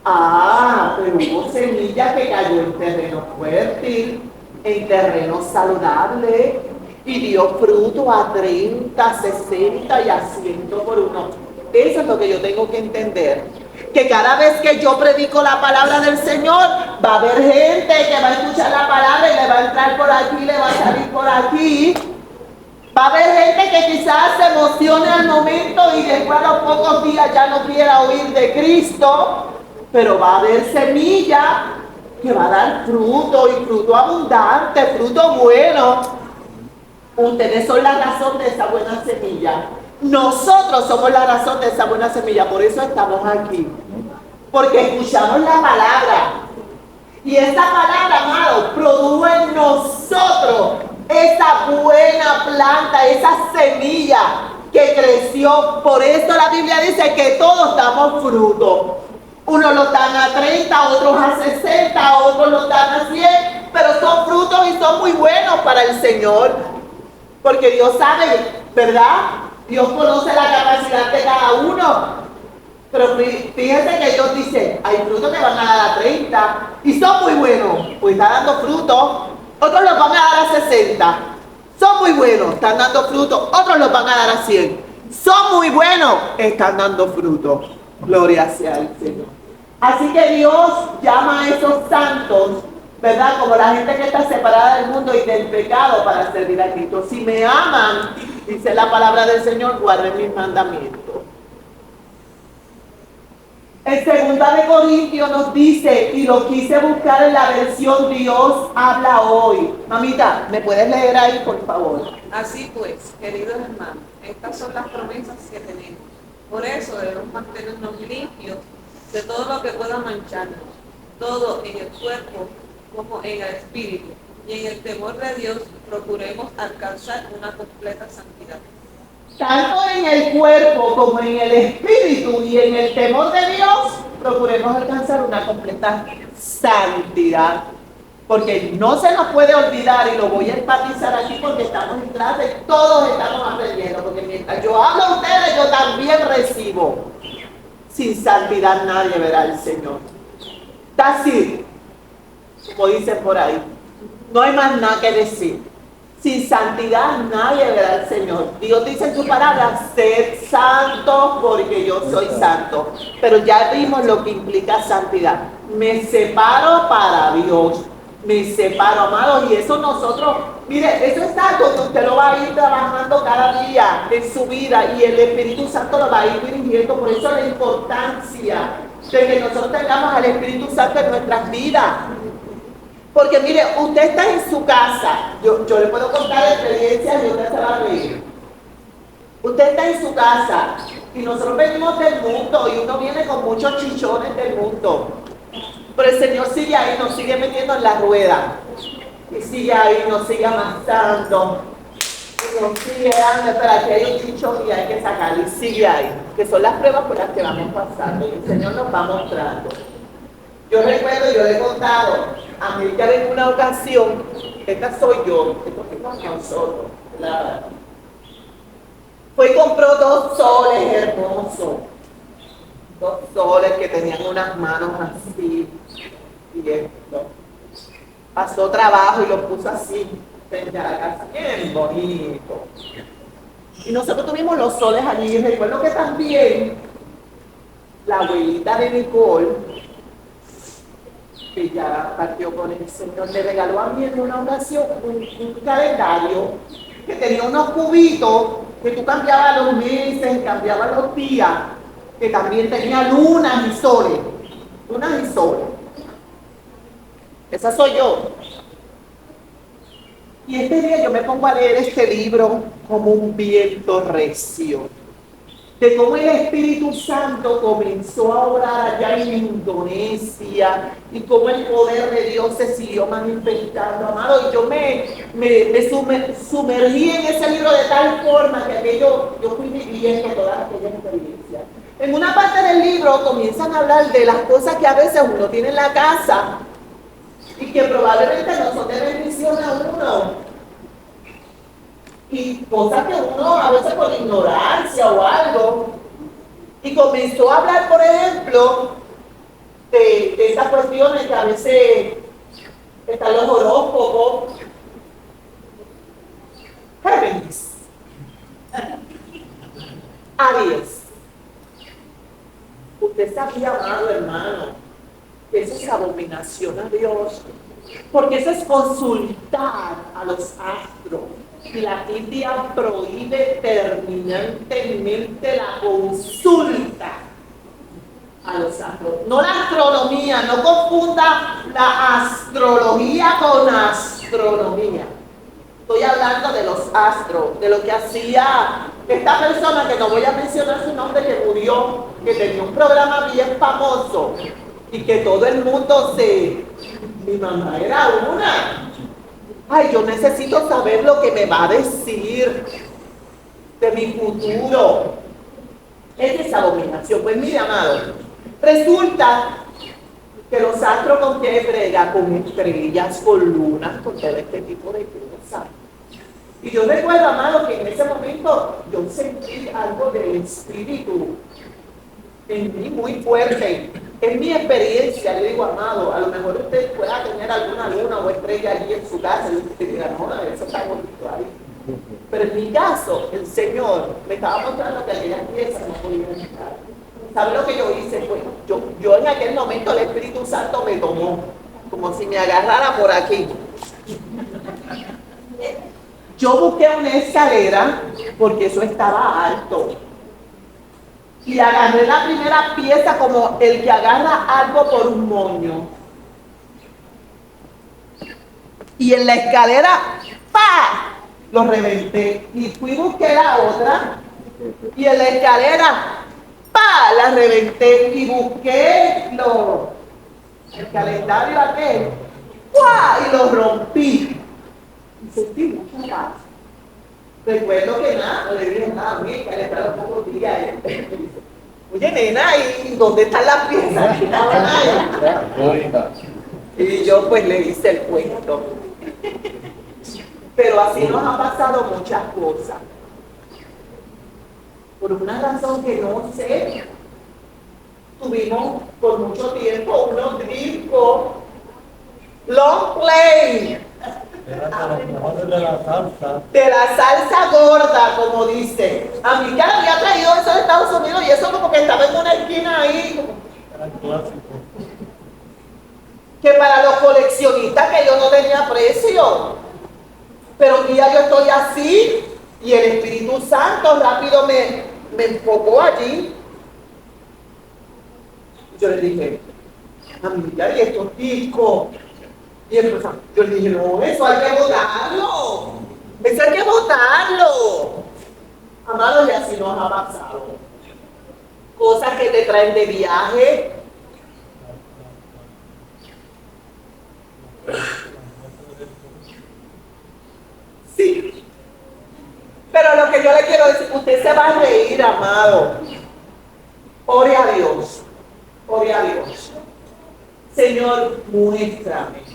Ah, pero hubo semilla que cayó en terreno fértil, en terreno saludable, y dio fruto a 30, 60 y a 100 por uno. Eso es lo que yo tengo que entender. Que cada vez que yo predico la palabra del Señor, va a haber gente que va a escuchar la palabra y le va a entrar por aquí, le va a salir por aquí. Va a haber gente que quizás se emocione al momento y después a los pocos días ya no quiera oír de Cristo. Pero va a haber semilla que va a dar fruto, y fruto abundante, fruto bueno. Ustedes son la razón de esa buena semilla. Nosotros somos la razón de esa buena semilla. Por eso estamos aquí. Porque escuchamos la palabra. Y esa palabra, amado, produjo en nosotros esa buena planta, esa semilla que creció. Por eso la Biblia dice que todos damos fruto. Unos los dan a 30, otros a 60, otros los dan a 100, pero son frutos y son muy buenos para el Señor, porque Dios sabe, ¿verdad? Dios conoce la capacidad de cada uno, pero fíjense que Dios dice, hay frutos que van a dar a 30 y son muy buenos, pues está dando fruto. Otros los van a dar a 60, son muy buenos, están dando fruto. Otros los van a dar a 100, son muy buenos, están dando fruto. Gloria sea al Señor. Así que Dios llama a esos santos, ¿verdad? Como la gente que está separada del mundo y del pecado, para servir a Cristo. Si me aman, dice la palabra del Señor, guarden mis mandamientos. En 2 de Corintios nos dice, y lo quise buscar en la versión Dios habla hoy. Mamita, ¿me puedes leer ahí, por favor? Así pues, queridos hermanos, estas son las promesas que tenemos. Por eso debemos mantenernos limpios de todo lo que pueda mancharnos, todo en el cuerpo como en el espíritu, y en el temor de Dios procuremos alcanzar una completa santidad. Tanto en el cuerpo como en el espíritu y en el temor de Dios, procuremos alcanzar una completa santidad. Porque no se nos puede olvidar, y lo voy a enfatizar aquí porque estamos en clase, todos estamos aprendiendo, porque mientras yo hablo a ustedes, yo también recibo. Sin santidad nadie verá al Señor. That's it, como dicen por ahí. No hay más nada que decir. Sin santidad nadie verá al Señor. Dios dice en su palabra, sed santos porque yo soy santo. Pero ya vimos lo que implica santidad. Me separo para Dios. Me separo, amados, y eso nosotros, mire, eso es algo que usted lo va a ir trabajando cada día en su vida y el Espíritu Santo lo va a ir dirigiendo. Por eso la importancia de que nosotros tengamos al Espíritu Santo en nuestras vidas. Porque mire, usted está en su casa, yo le puedo contar experiencias y usted se va a reír. Usted está en su casa y nosotros venimos del mundo y uno viene con muchos chichones del mundo. Pero el Señor sigue ahí, nos sigue metiendo en la rueda. Y sigue ahí, nos sigue amasando. Y nos sigue dando, pero aquí hay un chichón y hay que sacarlo. Y sigue ahí. Que son las pruebas por las que vamos pasando. Y el Señor nos va mostrando. Yo recuerdo, yo le he contado a Milcar en una ocasión, esta soy yo, esto fuimos nosotros, la fue y compró 2 soles hermosos. 2 soles que tenían unas manos así, y esto. Pasó trabajo y lo puso así, frente a la casa, bien bonito. Y nosotros tuvimos los soles allí, y recuerdo que también la abuelita de Nicole, que ya partió con el Señor, le regaló a mí en una ocasión un calendario que tenía unos cubitos que tú cambiabas los meses, cambiabas los días, que también tenía lunas y soles. Lunas y soles. Esa soy yo. Y este día yo me pongo a leer este libro como un viento recio, de cómo el Espíritu Santo comenzó a orar allá en Indonesia y cómo el poder de Dios se siguió manifestando, amado. Y yo me sumergí en ese libro de tal forma que yo fui viviendo todas aquellas experiencias. En una parte del libro comienzan a hablar de las cosas que a veces uno tiene en la casa y que probablemente no son de bendición a uno. Y cosas que uno a veces por ignorancia o algo, y comenzó a hablar, por ejemplo, de esas cuestiones que a veces están los horóscopos, Géminis, Aries. Usted sabía, amado hermano, que eso es abominación a Dios, porque eso es consultar a los astros. Y la Biblia prohíbe terminantemente la consulta a los astros. No la astronomía, no confunda la astrología con astronomía. Estoy hablando de los astros, de lo que hacía esta persona, que no voy a mencionar su nombre, que murió, que tenía un programa bien famoso y que todo el mundo mi mamá era una. Ay, yo necesito saber lo que me va a decir de mi futuro. Es esa abominación. Pues mire, amado, resulta que los astros con qué brega, con estrellas, con lunas, con todo este tipo de cosas. Y yo recuerdo, amado, que en ese momento yo sentí algo del espíritu en mí muy fuerte. En mi experiencia, le digo, amado, a lo mejor usted pueda tener alguna luna o estrella allí en su casa y usted dirá, no, eso está bonito ahí. Pero en mi caso, el Señor me estaba mostrando que aquellas piezas no podían estar. ¿Sabe lo que yo hice? Pues yo en aquel momento el Espíritu Santo me tomó, como si me agarrara por aquí. Yo busqué una escalera porque eso estaba alto. Y agarré la primera pieza como el que agarra algo por un moño. Y en la escalera, ¡pa!, lo reventé. Y fui y busqué la otra. Y en la escalera, ¡pa!, la reventé. Y busqué el calendario aquel, ¡pa!, y lo rompí. Y sentí mucha paz. Recuerdo que nada, le dije nada a mí, que le estaba pocos días. Oye, nena, ¿y dónde están las piezas? Y yo pues le hice el cuento. Pero así nos han pasado muchas cosas. Por una razón que no sé, tuvimos por mucho tiempo unos discos long play. Era de los mejores de la salsa. De la salsa gorda, como dice. A mí que había traído eso de Estados Unidos y eso como que estaba en una esquina ahí. Era el clásico. Que para los coleccionistas que yo no tenía precio. Pero un día yo estoy así y el Espíritu Santo rápido me enfocó allí. Yo le dije, amiga, ¿y estos discos? Y yo le dije, no, eso hay que botarlo. Eso hay que botarlo. Amados, y así nos ha pasado. Cosas que te traen de viaje. Sí. Pero lo que yo le quiero decir, usted se va a reír, amado. Ore a Dios. Ore a Dios. Señor, muéstrame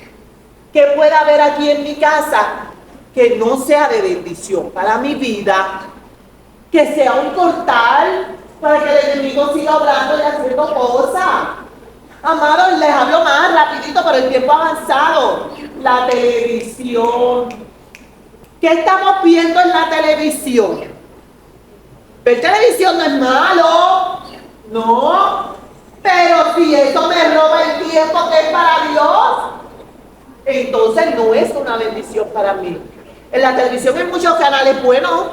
que pueda haber aquí en mi casa que no sea de bendición para mi vida, que sea un portal para que el enemigo siga obrando y haciendo cosas. Amados, les hablo más rapidito, pero el tiempo ha avanzado. La televisión. ¿Qué estamos viendo en la televisión? Ver televisión no es malo, no, pero si eso me roba el tiempo que es para Dios, entonces no es una bendición para mí. En la televisión hay muchos canales buenos.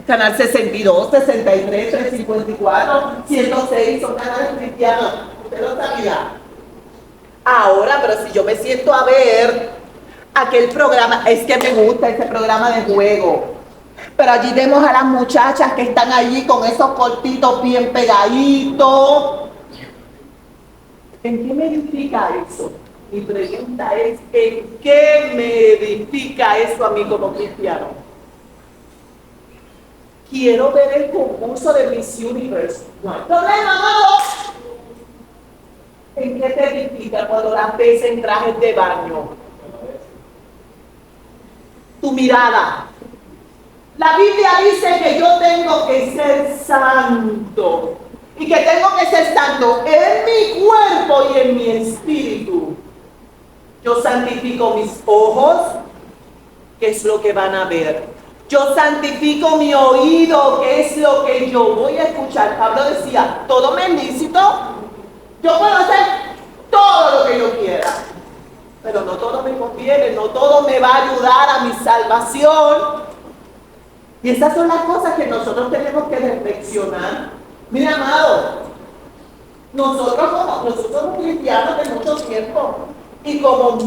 Canal 62, 63, 354, 106 son canales cristianos. Usted lo sabía. Ahora, pero si yo me siento a ver aquel programa, es que me gusta ese programa de juego. Pero allí vemos a las muchachas que están allí con esos cortitos bien pegaditos. ¿En qué me edifica eso? Mi pregunta es, ¿en qué me edifica eso a mí como cristiano? Quiero ver el concurso de Miss Universe. No hay problema, amado. ¿En qué te edifica cuando las ves en trajes de baño? Tu mirada. La Biblia dice que yo tengo que ser santo. Y que tengo que ser santo en mi cuerpo y en mi espíritu. Yo santifico mis ojos, que es lo que van a ver. Yo santifico mi oído, que es lo que yo voy a escuchar. Pablo decía, todo me es lícito. Yo puedo hacer todo lo que yo quiera. Pero no todo me conviene, no todo me va a ayudar a mi salvación. Y esas son las cosas que nosotros tenemos que reflexionar. Mira, amado, nosotros somos cristianos de mucho tiempo. Y como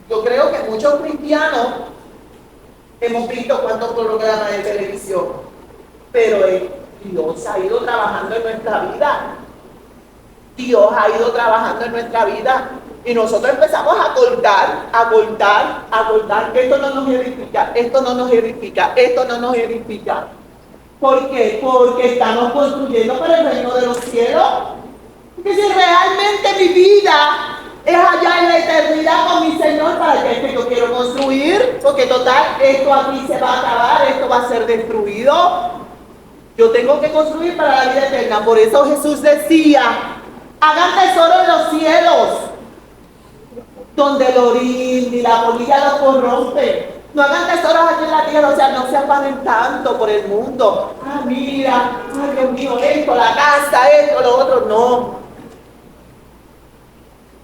yo creo que muchos cristianos hemos visto cuántos programas de televisión, pero Dios ha ido trabajando en nuestra vida. Dios ha ido trabajando en nuestra vida. Y nosotros empezamos a cortar, que esto no nos edifica, esto no nos edifica, esto no nos edifica. ¿Por qué? Porque estamos construyendo para el reino de los cielos. Porque si realmente mi vida es allá en la eternidad con mi Señor, ¿para qué es que yo quiero construir? Porque total, esto aquí se va a acabar, esto va a ser destruido. Yo tengo que construir para la vida eterna. Por eso Jesús decía, hagan tesoro en los cielos, donde el orín ni la polilla los corrompe. No hagan tesoros aquí en la tierra, o sea, no se afanen tanto por el mundo. Ah, mira, ay Dios mío, esto, la casa, esto, lo otro, no.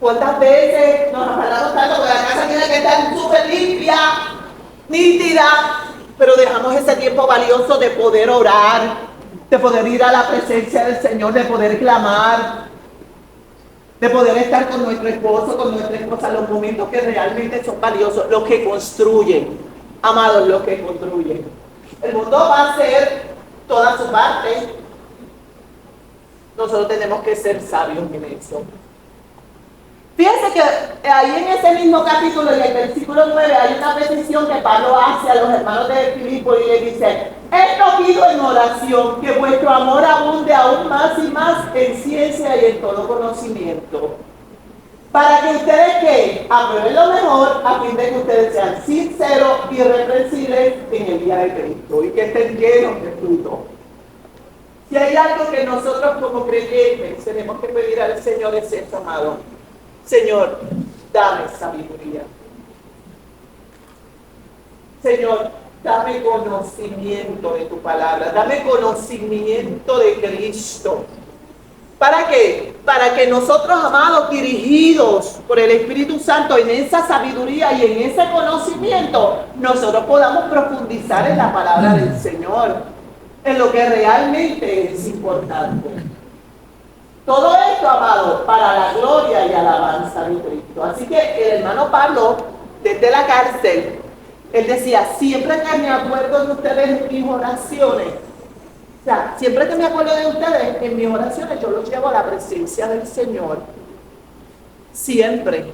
¿Cuántas veces nos afanamos tanto porque la casa tiene que estar súper limpia, nítida, pero dejamos ese tiempo valioso de poder orar, de poder ir a la presencia del Señor, de poder clamar, de poder estar con nuestro esposo, con nuestra esposa, los momentos que realmente son valiosos, los que construyen, amados, los que construyen. El mundo va a hacer toda su parte. Nosotros tenemos que ser sabios en eso. Fíjense que ahí en ese mismo capítulo, en el versículo 9, hay una petición que Pablo hace a los hermanos de Filipo y le dice: esto pido en oración, que vuestro amor abunde aún más y más en ciencia y en todo conocimiento, para que ustedes que aprueben lo mejor, a fin de que ustedes sean sinceros y irreprensibles en el día de Cristo y que estén llenos de fruto. Si hay algo que nosotros como creyentes tenemos que pedir al Señor es esto, amado. Señor, dame sabiduría. Señor, dame conocimiento de tu palabra, dame conocimiento de Cristo. ¿Para qué? Para que nosotros, amados, dirigidos por el Espíritu Santo en esa sabiduría y en ese conocimiento, nosotros podamos profundizar en la palabra del Señor, en lo que realmente es importante. Todo esto, amado, para la gloria y alabanza de Cristo. Así que el hermano Pablo, desde la cárcel, él decía, siempre que me acuerdo de ustedes en mis oraciones, o sea, siempre que me acuerdo de ustedes en mis oraciones, yo los llevo a la presencia del Señor. Siempre.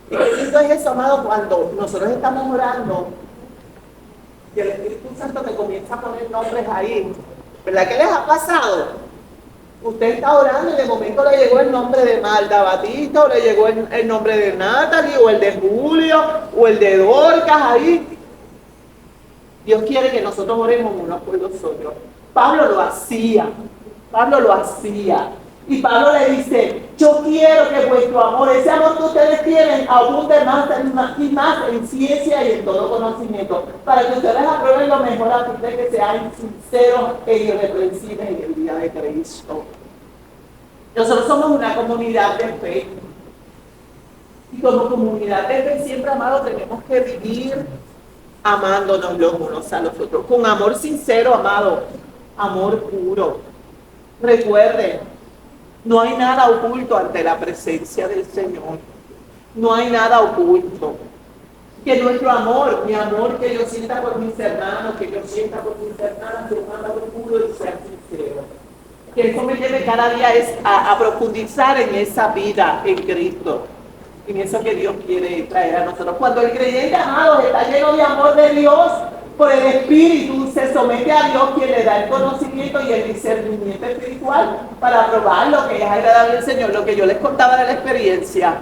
Y qué lindo es eso, amado, cuando nosotros estamos orando y el Espíritu Santo me comienza a poner nombres ahí. ¿Verdad que les ha pasado? Usted está orando y de momento le llegó el nombre de Malda Batista, o le llegó el nombre de Natalie, o el de Julio, o el de Dorcas ahí. Dios quiere que nosotros oremos unos por los otros. Pablo lo hacía. Y Pablo le dice, yo quiero que vuestro amor, ese amor que ustedes tienen, abunde más y más en ciencia y en todo conocimiento, para que ustedes aprueben lo mejor a fin de que sean sinceros e irreprensibles en el día de Cristo. Nosotros somos una comunidad de fe. Y como comunidad de fe siempre, amados, tenemos que vivir amándonos los unos a los otros, con amor sincero, amado, amor puro. Recuerden, no hay nada oculto ante la presencia del Señor. No hay nada oculto. Que nuestro amor, mi amor que yo sienta por mis hermanos, que yo sienta por mis hermanas, sea un amor puro y sea sincero. Que eso me lleve cada día a profundizar en esa vida en Cristo. En eso que Dios quiere traer a nosotros. Cuando el creyente, amado, está lleno de amor de Dios, por el Espíritu se somete a Dios, quien le da el conocimiento y el discernimiento espiritual para probar lo que es agradable al Señor, lo que yo les contaba de la experiencia.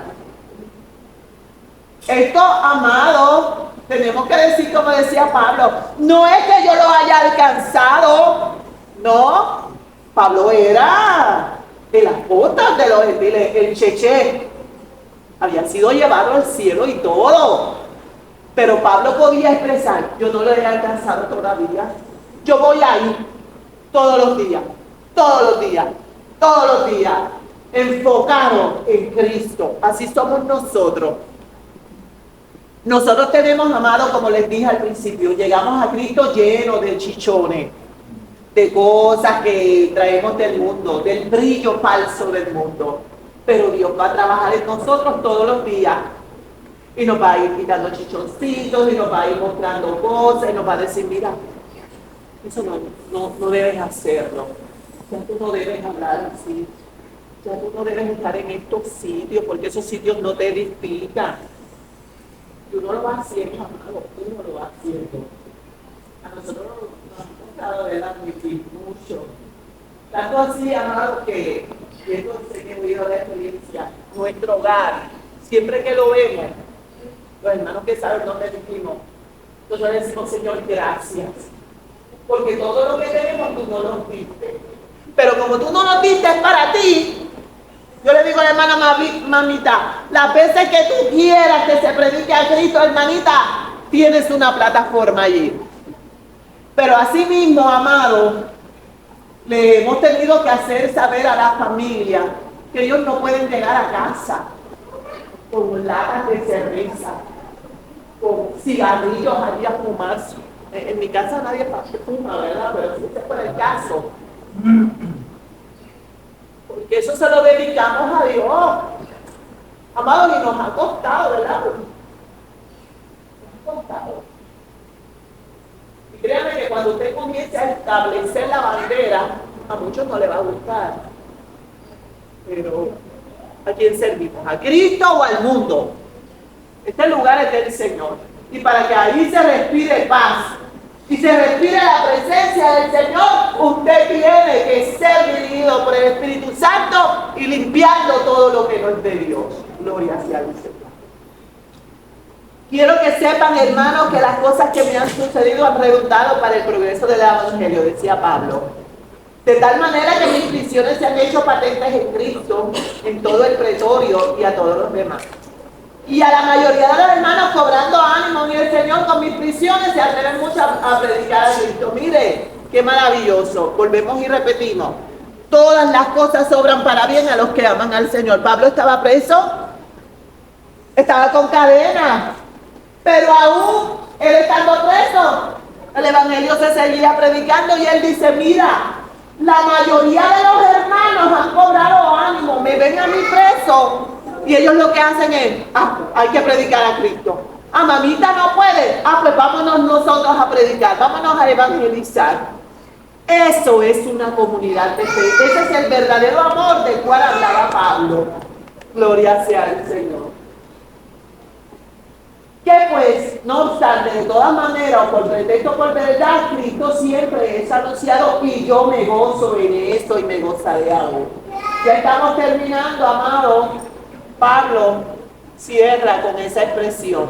Esto, amado, tenemos que decir, como decía Pablo, no es que yo lo haya alcanzado, no. Pablo era el apóstol de los gentiles, el cheche, había sido llevado al cielo y todo. Pero Pablo podía expresar, yo no lo he alcanzado todavía. Yo voy ahí todos los días, enfocado en Cristo. Así somos nosotros. Nosotros tenemos, amado, como les dije al principio, llegamos a Cristo llenos de chichones, de cosas que traemos del mundo, del brillo falso del mundo. Pero Dios va a trabajar en nosotros todos los días. Y nos va a ir quitando chichoncitos, y nos va a ir mostrando cosas, y nos va a decir, mira, eso no debes hacerlo. Ya tú no debes hablar así. Ya tú no debes estar en estos sitios, porque esos sitios no te edifican. Y uno lo va haciendo, amado, uno lo va haciendo. A nosotros nos ha tocado de admitir mucho. Tanto así, amado, que yo sé que he oído la experiencia, nuestro hogar, siempre que lo vemos, los hermanos que saben dónde vivimos, nosotros le decimos, Señor, gracias, porque todo lo que tenemos tú no nos diste, pero como tú no nos diste es para ti. Yo le digo a la hermana mamita, las veces que tú quieras que se predique a Cristo, hermanita, tienes una plataforma allí. Pero así mismo, amado, le hemos tenido que hacer saber a la familia que ellos no pueden llegar a casa con latas de cerveza, con cigarrillos allí a fumar. En mi casa nadie fuma, ¿verdad? Pero si este fue el caso. Porque eso se lo dedicamos a Dios. Amado, y nos ha costado, ¿verdad? Nos ha costado. Y créanme que cuando usted comience a establecer la bandera, a muchos no le va a gustar. Pero, ¿a quién servimos? ¿A Cristo o al mundo? Este lugar es del Señor. Y para que ahí se respire paz y se respire la presencia del Señor, usted tiene que ser dirigido por el Espíritu Santo y limpiando todo lo que no es de Dios. Gloria sea al Señor. Quiero que sepan, hermanos, que las cosas que me han sucedido han redundado para el progreso del Evangelio, decía Pablo. De tal manera que mis prisiones se han hecho patentes en Cristo, en todo el pretorio y a todos los demás. Y a la mayoría de los hermanos cobrando ánimo, y el Señor con mis prisiones se atreven mucho a predicar a Cristo. Mire, qué maravilloso. Volvemos y repetimos. Todas las cosas obran para bien a los que aman al Señor. Pablo estaba preso, estaba con cadenas, pero aún él estando preso, el Evangelio se seguía predicando y él dice, mira, la mayoría de los hermanos han cobrado ánimo, me ven a mí preso y ellos lo que hacen es, hay que predicar a Cristo. Mamita no puede, pues vámonos nosotros a predicar, vámonos a evangelizar. Eso es una comunidad de fe. Ese es el verdadero amor del cual hablaba Pablo. Gloria sea al Señor. Que pues, no obstante, de todas maneras, o por pretexto o por verdad, Cristo siempre es anunciado y yo me gozo en esto y me gozaré aún. Ya estamos terminando, amado. Pablo cierra con esa expresión.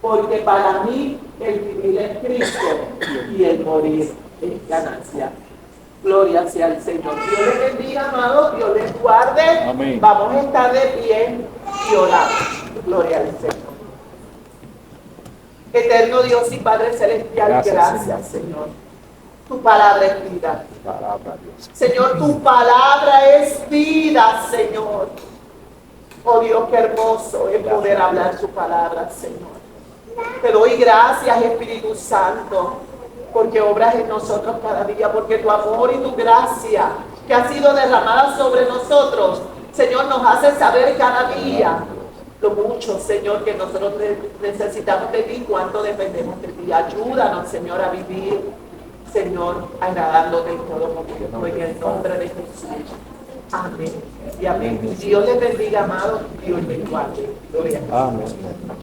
Porque para mí el vivir es Cristo y el morir es ganancia. Gloria sea al Señor. Dios les bendiga, amado. Dios les guarde. Amén. Vamos a estar de pie y orar. Gloria al Señor. Eterno Dios y Padre Celestial, gracias, Señor. Tu palabra es vida. Señor, tu palabra es vida, Señor. Oh Dios, qué hermoso es poder hablar tu palabra, Señor. Te doy gracias, Espíritu Santo, porque obras en nosotros cada día, porque tu amor y tu gracia que ha sido derramada sobre nosotros, Señor, nos hace saber cada día lo mucho, Señor, que nosotros necesitamos de ti, cuánto dependemos de ti. Ayúdanos, Señor, a vivir, Señor, agradándote en todo momento, en el nombre de Jesús. Amén y amén. Dios les bendiga, amados. Dios les guarde. Gloria a Dios. Amén.